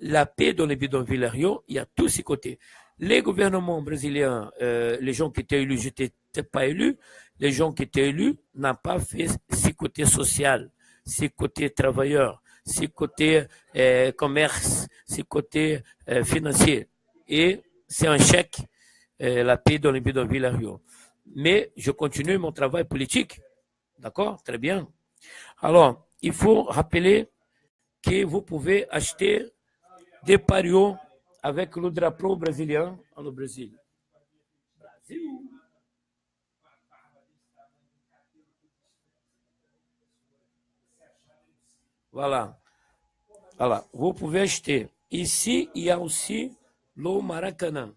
La paix dans les bidonvilles Rio, il y a tous ces côtés. Les gouvernements brésiliens, les gens qui étaient élus, je n'étais pas élu, les gens qui étaient élus n'ont pas fait ces côtés social, ces côtés travailleurs, ces côtés commerce, ces côtés financiers. Et c'est un chèque, la paix dans les bidonvilles Rio. Mais je continue mon travail politique. D'accord? Très bien. Alors, il faut rappeler que vous pouvez acheter des parios avec le drapeau brésilien no Brasil. Voilà. Voilà. Vous pouvez acheter. Ici, il y a aussi le Maracanã.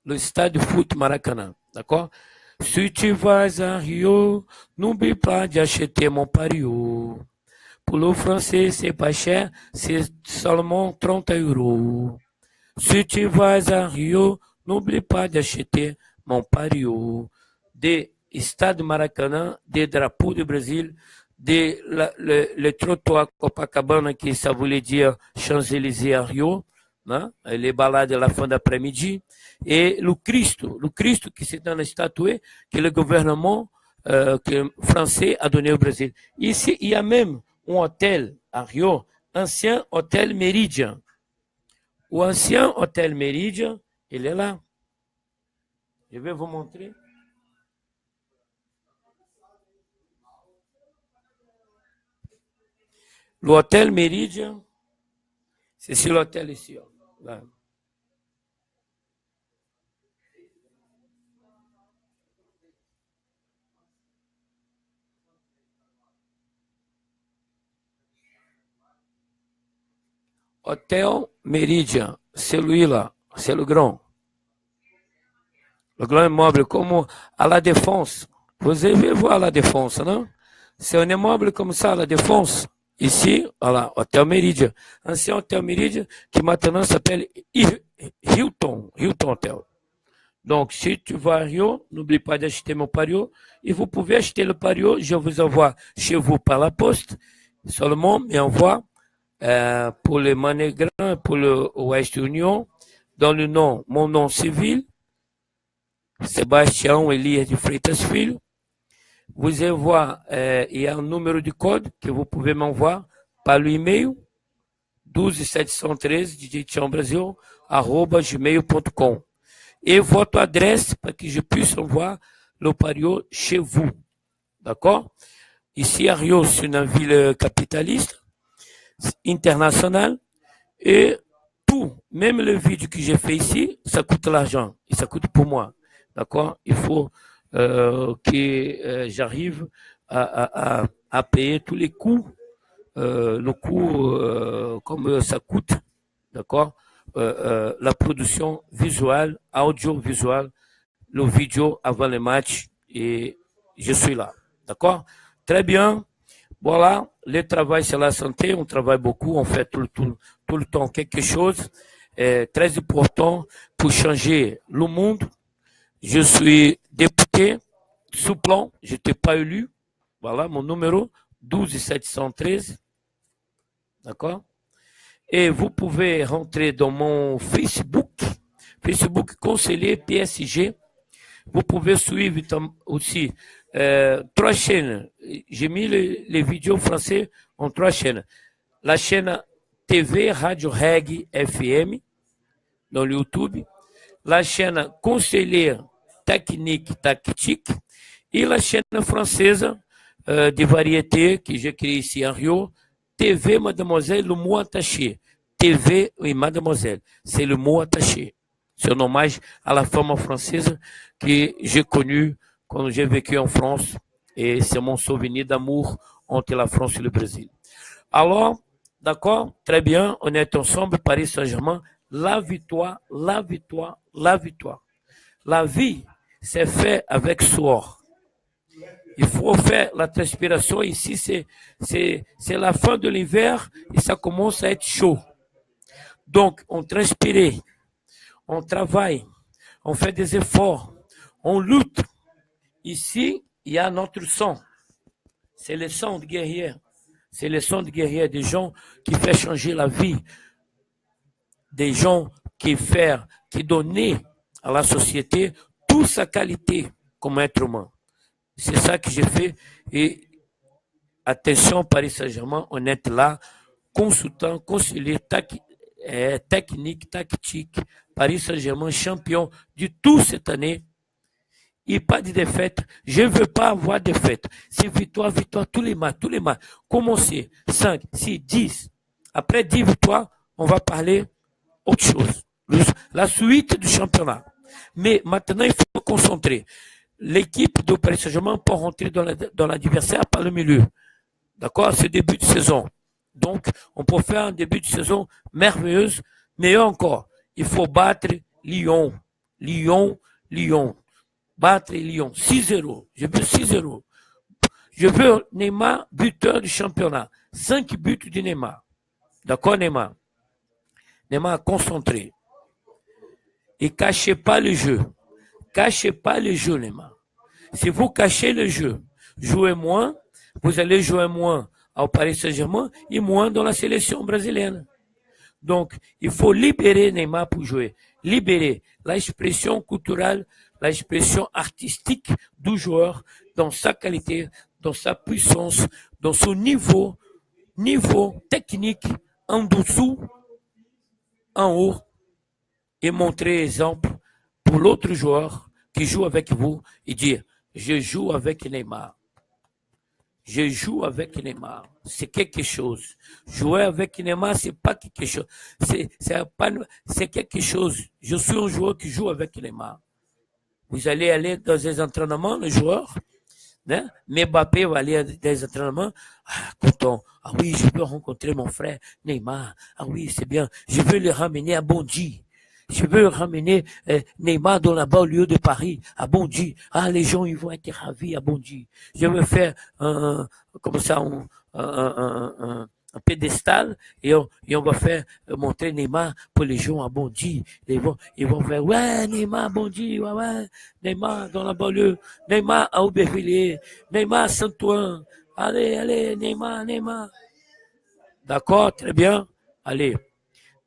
Le stade de foot Maracanã. D'accord? Si tu vas à Rio, n'oublie pas d'acheter mon pario. Pour le français, c'est pas cher, c'est seulement 30 euros. Si tu vas à Rio, n'oublie pas d'acheter mon pario. Des stades Maracanã, des drapeaux du Brésil, le trottoir Copacabana, qui ça voulait dire Champs-Élysées à Rio, hein, les balades à la fin d'après-midi, et le Christ qui c'est une statue que le gouvernement français a donné au Brésil. Ici, il y a même un hôtel à Rio, ancien hôtel Méridien. O ancien hôtel Méridien, il est là. Je vais vous montrer. L'hôtel Méridien, c'est sur l'hôtel ici. Là. Hôtel Méridien, celui-là, c'est le grand. Le grand immeuble, comme à la Défense. Vous avez vu à la Défense, non? C'est un immeuble comme ça à la Défense. Ici, voilà, Hôtel Méridien. Ancien Hôtel Méridien qui maintenant s'appelle Hilton Hotel. Donc, si tu vas à Rio, n'oublie pas d'acheter mon pario. Et vous pouvez acheter le pario, je vous envoie chez vous par la poste. Seulement, m'envoie pour le Manegran, pour le Ouest Union, dans le nom, mon nom civil, Sébastien Elias de Freitas Filho. Vous allez voir, il y a un numéro de code que vous pouvez m'envoyer par l'email 12713 djtiambrasil@gmail.com et votre adresse para que je puisse envoyer le pario chez vous. D'accord? Ici à Rio, c'est une ville capitaliste, internationale, et tout, même le vidéo que j'ai fait ici, ça coûte l'argent, et ça coûte pour moi. D'accord? Il faut que j'arrive à payer tous les coûts, le coût, comme ça coûte, d'accord? La production visuelle, audiovisuelle, le vidéo avant le match, et je suis là. D'accord? Très bien. Voilà, le travail c'est la santé, on travaille beaucoup, on fait tout le temps quelque chose très important pour changer le monde. Je suis député suppléant, je n'étais pas élu. Voilà mon numéro, 12713. D'accord? Et vous pouvez rentrer dans mon Facebook conseiller PSG. Vous pouvez suivre aussi 3 chaînes. J'ai mis les vidéos français en 3 chaînes. La chaîne TV Radio Reg FM dans le YouTube. La chaîne Conseiller technique, tactique, et la chaîne française de variété que j'ai créée ici en Rio, TV Mademoiselle, le mot attaché. TV et Mademoiselle, c'est le mot attaché. C'est un hommage à la femme française que j'ai connue quand j'ai vécu en France, et c'est mon souvenir d'amour entre la France et le Brésil. Alors, d'accord, très bien, on est ensemble, Paris Saint-Germain, la victoire, la victoire, la victoire. La vie, c'est fait avec sueur. Il faut faire la transpiration. Ici, c'est la fin de l'hiver et ça commence à être chaud. Donc, on transpire, on travaille, on fait des efforts, on lutte. Ici, il y a notre sang. C'est le sang de guerrier. C'est le sang de guerrier des gens qui fait changer la vie. Des gens qui donnaient à la société toute sa qualité comme être humain. C'est ça que j'ai fait. Et attention, Paris Saint-Germain, on est là, consultant, conseiller technique, tactique. Paris Saint-Germain, champion de tout cette année. Et pas de défaite. Je ne veux pas avoir de défaite. C'est victoire, victoire, tous les matchs. Commencez 5, 6, 10. Après 10 victoires, on va parler autre chose. La suite du championnat. Mais maintenant, il faut se concentrer. L'équipe de Paris Saint-Germain peut rentrer dans l'adversaire par le milieu. D'accord? C'est début de saison. Donc, on peut faire un début de saison merveilleuse. Mais encore, il faut battre Lyon. Battre Lyon. 6-0. Je veux 6-0. Je veux Neymar, buteur du championnat. 5 buts de Neymar. D'accord, Neymar? Neymar concentré. Et cachez pas le jeu. Cachez pas le jeu, Neymar. Si vous cachez le jeu, jouez moins, vous allez jouer moins au Paris Saint-Germain et moins dans la sélection brésilienne. Donc, il faut libérer Neymar pour jouer. Libérer l'expression culturelle, l'expression artistique du joueur dans sa qualité, dans sa puissance, dans son niveau technique, en dessous, en haut, et montrer exemple pour l'autre joueur qui joue avec vous et dire, je joue avec Neymar. Je joue avec Neymar. C'est quelque chose. Jouer avec Neymar, c'est pas quelque chose. C'est quelque chose. Je suis un joueur qui joue avec Neymar. Vous allez aller dans des entraînements, le joueur, hein? Mbappé va aller dans des entraînements. Ah, content. Ah oui, je veux rencontrer mon frère Neymar. Ah oui, c'est bien. Je veux le ramener à Bondy. Je veux ramener Neymar dans la banlieue de Paris, à Bondy. Ah, les gens, ils vont être ravis à Bondy. Je veux faire un pédestal et on va faire montrer Neymar pour les gens à Bondy. Ils vont faire, ouais, Neymar, Bondy, ouais, Neymar dans la banlieue, Neymar à Aubervilliers, Neymar à Saint-Ouen. Allez, Neymar. D'accord, très bien. Allez,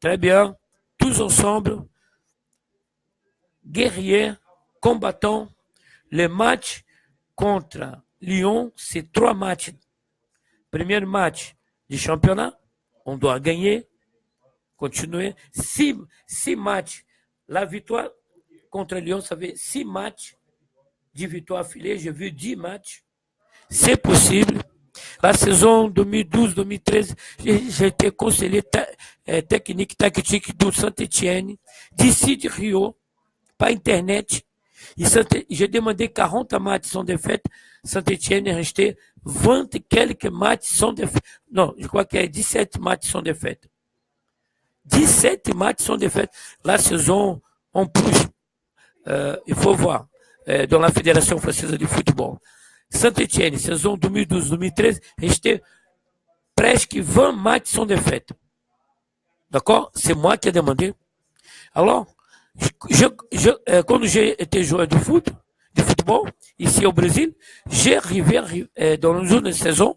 très bien. Tous ensemble, guerriers, combattants, le match contre Lyon, c'est 3 matchs. Premier match du championnat, on doit gagner, continuer. 6 matchs. La victoire contre Lyon, ça fait 6 matchs, 10 victoires affilées. J'ai vu 10 matchs. C'est possible. La saison 2012-2013, j'ai été conseiller technique, tactique de Saint-Etienne, d'ici de Rio, pas Internet. J'ai demandé 40 matchs sans défaite. Saint-Etienne est resté 20 et quelques matchs sans défaite. Non, je crois qu'il y a 17 matchs sans défaite. 17 matchs sans défaite. La saison, en plus, il faut voir, dans la Fédération française de football. Saint-Etienne, saison 2012-2013, resté presque 20 matchs sans défaite. D'accord? C'est moi qui ai demandé. Alors, quand j'ai été joueur de football, ici au Brésil, j'ai arrivé dans une zone de saison,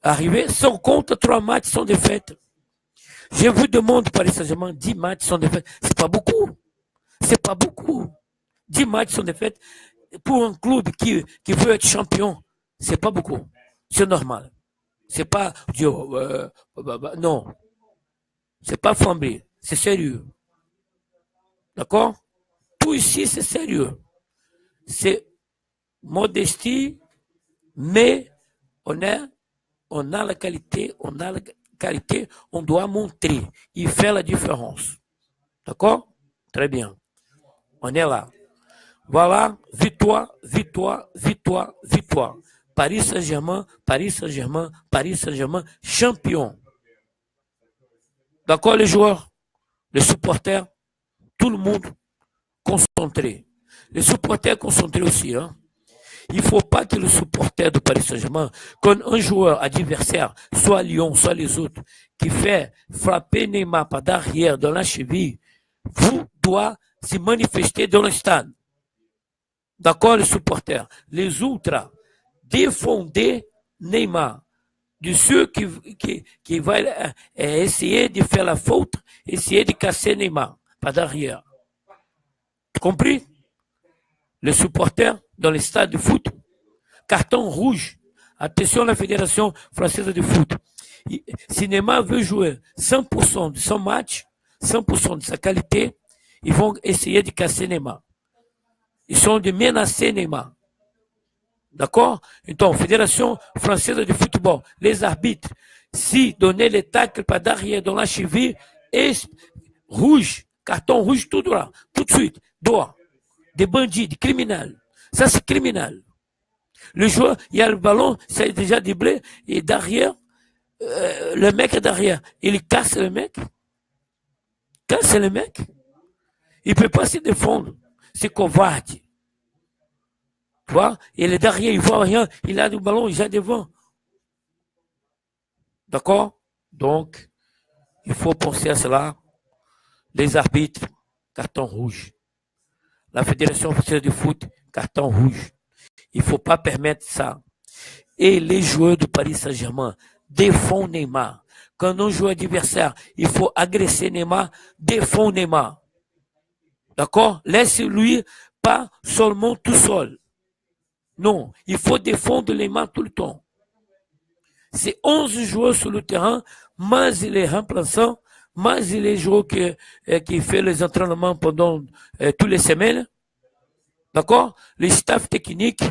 arrivé sans compte 3 matchs sans défaite. Je vous demande, Paris Saint-Germain, 10 matchs sans défaite. C'est pas beaucoup. 10 matchs sans défaite. Pour un club qui veut être champion, c'est pas beaucoup. C'est normal. C'est pas, non. C'est pas flambé. C'est sérieux. D'accord? Tout ici, c'est sérieux. c'est modestie, mais on a la qualité, on doit montrer. Il fait la différence. D'accord? Très bien. On est là. Voilà, victoire, victoire, victoire, victoire. Paris Saint-Germain, Paris Saint-Germain, Paris Saint-Germain, champion. D'accord, les joueurs, les supporters, tout le monde concentré. Les supporters concentrés aussi. Hein. Il ne faut pas que le supporter de Paris Saint-Germain, quand un joueur adversaire, soit Lyon, soit les autres, qui fait frapper Neymar par derrière dans la cheville, vous doit se manifester dans le stade. D'accord, les supporters. Les ultras, défendez Neymar. De ceux qui vont essayer de faire la faute, essayer de casser Neymar par derrière. Compris? Les supporters dans les stades de foot, carton rouge. Attention à la Fédération française de foot. Si Neymar veut jouer 100% de son match, 100% de sa qualité, ils vont essayer de casser Neymar. Ils sont de menacer Neymar. D'accord? Donc, Fédération française de football, les arbitres, si donner les tacles par derrière dans la cheville, et rouge, carton rouge tout droit, tout de suite, droit. Des bandits, des criminels. Ça, c'est criminel. Le joueur, il y a le ballon, ça est déjà déblé, et derrière, le mec est derrière. Il casse le mec. Casse le mec. Il ne peut pas se défendre. C'est covarde. Tu vois? Il est derrière, il ne voit rien. Il a le ballon, il est devant. D'accord? Donc, il faut penser à cela. Les arbitres, carton rouge. La Fédération française de foot, carton rouge. Il ne faut pas permettre ça. Et les joueurs de Paris Saint-Germain défendent Neymar. Quand un joueur adversaire, il faut agresser Neymar, défend Neymar. D'accord? Laisse-lui pas seulement tout seul. Non, il faut défendre Neymar tout le temps. C'est 11 joueurs sur le terrain, mais il est remplaçant, mais il est joueur qui fait les entraînements pendant toutes les semaines. D'accord? Les staff techniques,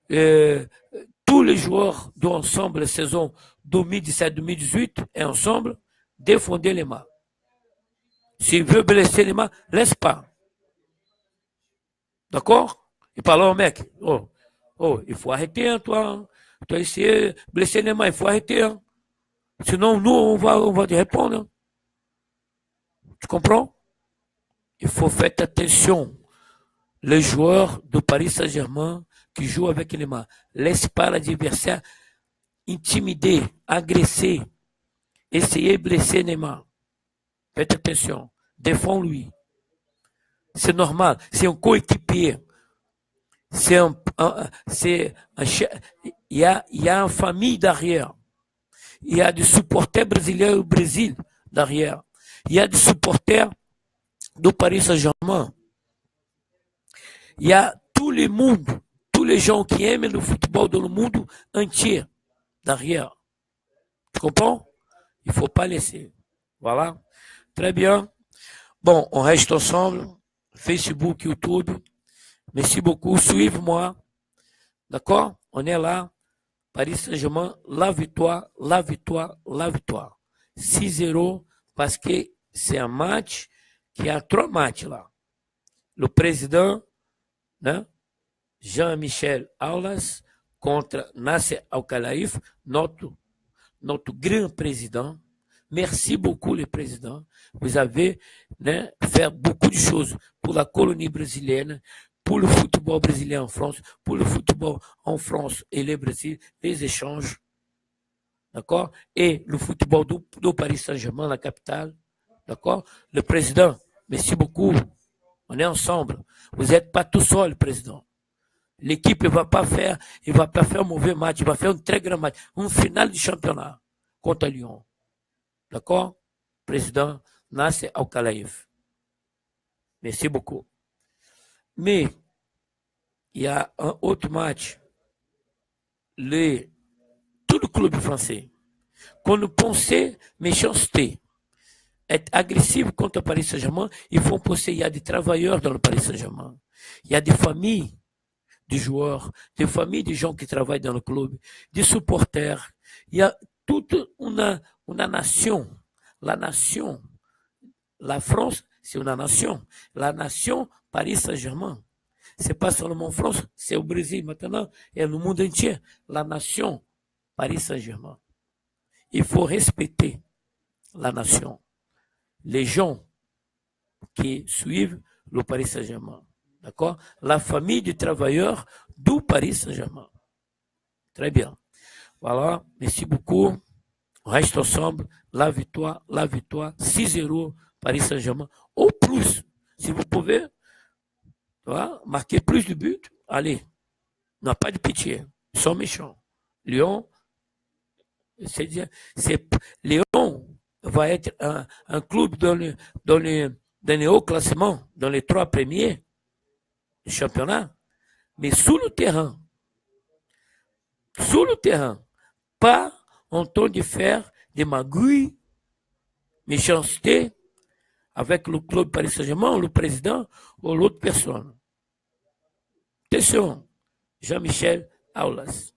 tous les joueurs d'ensemble, la saison 2017-2018, et ensemble, défendez les mains. S'il veut blesser les mains, laisse pas. D'accord? Il parle au mec. Oh, il faut arrêter, hein, toi. Tu as essayé de blesser les mains, il faut arrêter. Hein. Sinon, nous, on va te répondre. Hein. Tu comprends? Il faut faire attention. Les joueurs de Paris Saint-Germain qui jouent avec les mains, laisse pas l'adversaire intimider, agresser, essayer de blesser Neymar. Faites attention. Défends-lui. C'est normal. C'est un coéquipier. Il y a une famille derrière. Il y a des supporters brésiliens au Brésil derrière. Il y a des supporters de Paris Saint-Germain. Il y a tout le monde, tous les gens qui aiment le football dans le monde entier derrière. Tu comprends? Il ne faut pas laisser. Voilà. Très bien. Bon, on reste ensemble. Facebook, YouTube. Merci beaucoup. Suivez-moi. D'accord? On est là. Paris Saint-Germain, la victoire, la victoire, la victoire. 6-0 parce que c'est un match qui a 3 matchs là. Le président, né? Jean-Michel Aulas contre Nasser Al-Khelaifi, notre grand président. Merci beaucoup, le président. Vous avez fait beaucoup de choses pour la colonie brésilienne, pour le football brésilien en France, pour le football en France et le Brésil, les échanges. D'accord? Et le football de Paris Saint-Germain, la capitale. D'accord? Le président, merci beaucoup. On est ensemble. Vous n'êtes pas tout seul, président. L'équipe ne va pas faire un mauvais match, il va faire un très grand match. Une finale du championnat contre Lyon. D'accord? Président Nasser Al-Khelaifi. Merci beaucoup. Mais il y a un autre match. Tout le club français, qu'on pensait méchanceté, être agressif contre Paris Saint-Germain, il faut penser qu'il y a des travailleurs dans le Paris Saint-Germain. Il y a des familles des joueurs, des familles des gens qui travaillent dans le club, des supporters. Il y a toute une nation. La nation, la France, c'est une nation. La nation Paris Saint-Germain. C'est pas seulement France, c'est au Brésil maintenant et le monde entier. La nation Paris Saint-Germain. Il faut respecter la nation. Les gens qui suivent le Paris Saint-Germain. D'accord? La famille des travailleurs du Paris Saint-Germain. Très bien. Voilà. Merci beaucoup. On reste ensemble. La victoire. 6-0 Paris Saint-Germain. Au plus, si vous pouvez, voilà, marquer plus de buts, allez. Non, pas de pitié. Ils sont méchants. Lyon, Lyon va être un club dans les hauts classements, dans les 3 premiers du championnat. Mais sous le terrain, pas en train de faire des magouilles, méchanceté avec le club Paris Saint-Germain, le président ou l'autre personne. Attention, Jean-Michel Aulas.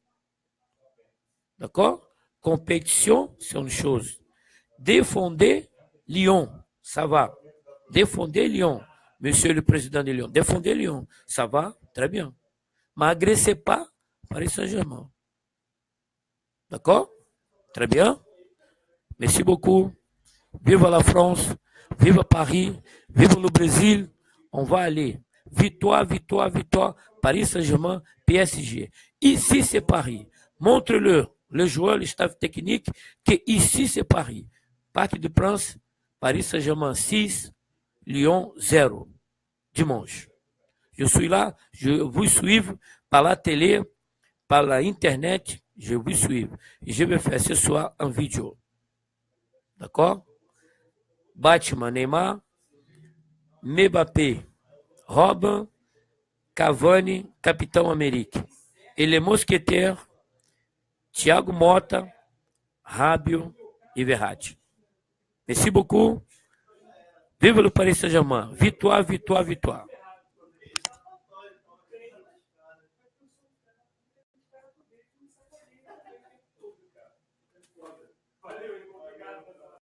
D'accord? Compétition, c'est une chose. Défendez Lyon, ça va. Défendez Lyon, monsieur le président de Lyon. Défendez Lyon, ça va, très bien. Mais agressez pas Paris Saint-Germain. D'accord? Très bien. Merci beaucoup. Vive la France, vive Paris, vive le Brésil. On va aller. Victoire, Paris Saint-Germain, PSG. Ici, c'est Paris. Montre-le, le joueur, le staff technique, que ici, c'est Paris. Parc de Prince, Paris Saint-Germain 6, Lyon 0. Dimanche. Je suis là, je vous suis par la télé, par l'internet, je vous suis. Je vais faire ce soir en vidéo. D'accord? Batman, Neymar, Mbappé, Robin, Cavani, Capitão Amérique. Et les mousquetaires, Thiago Motta, Rabiot et Verratti. Merci beaucoup. Vive le Paris Saint-Germain. Victoire.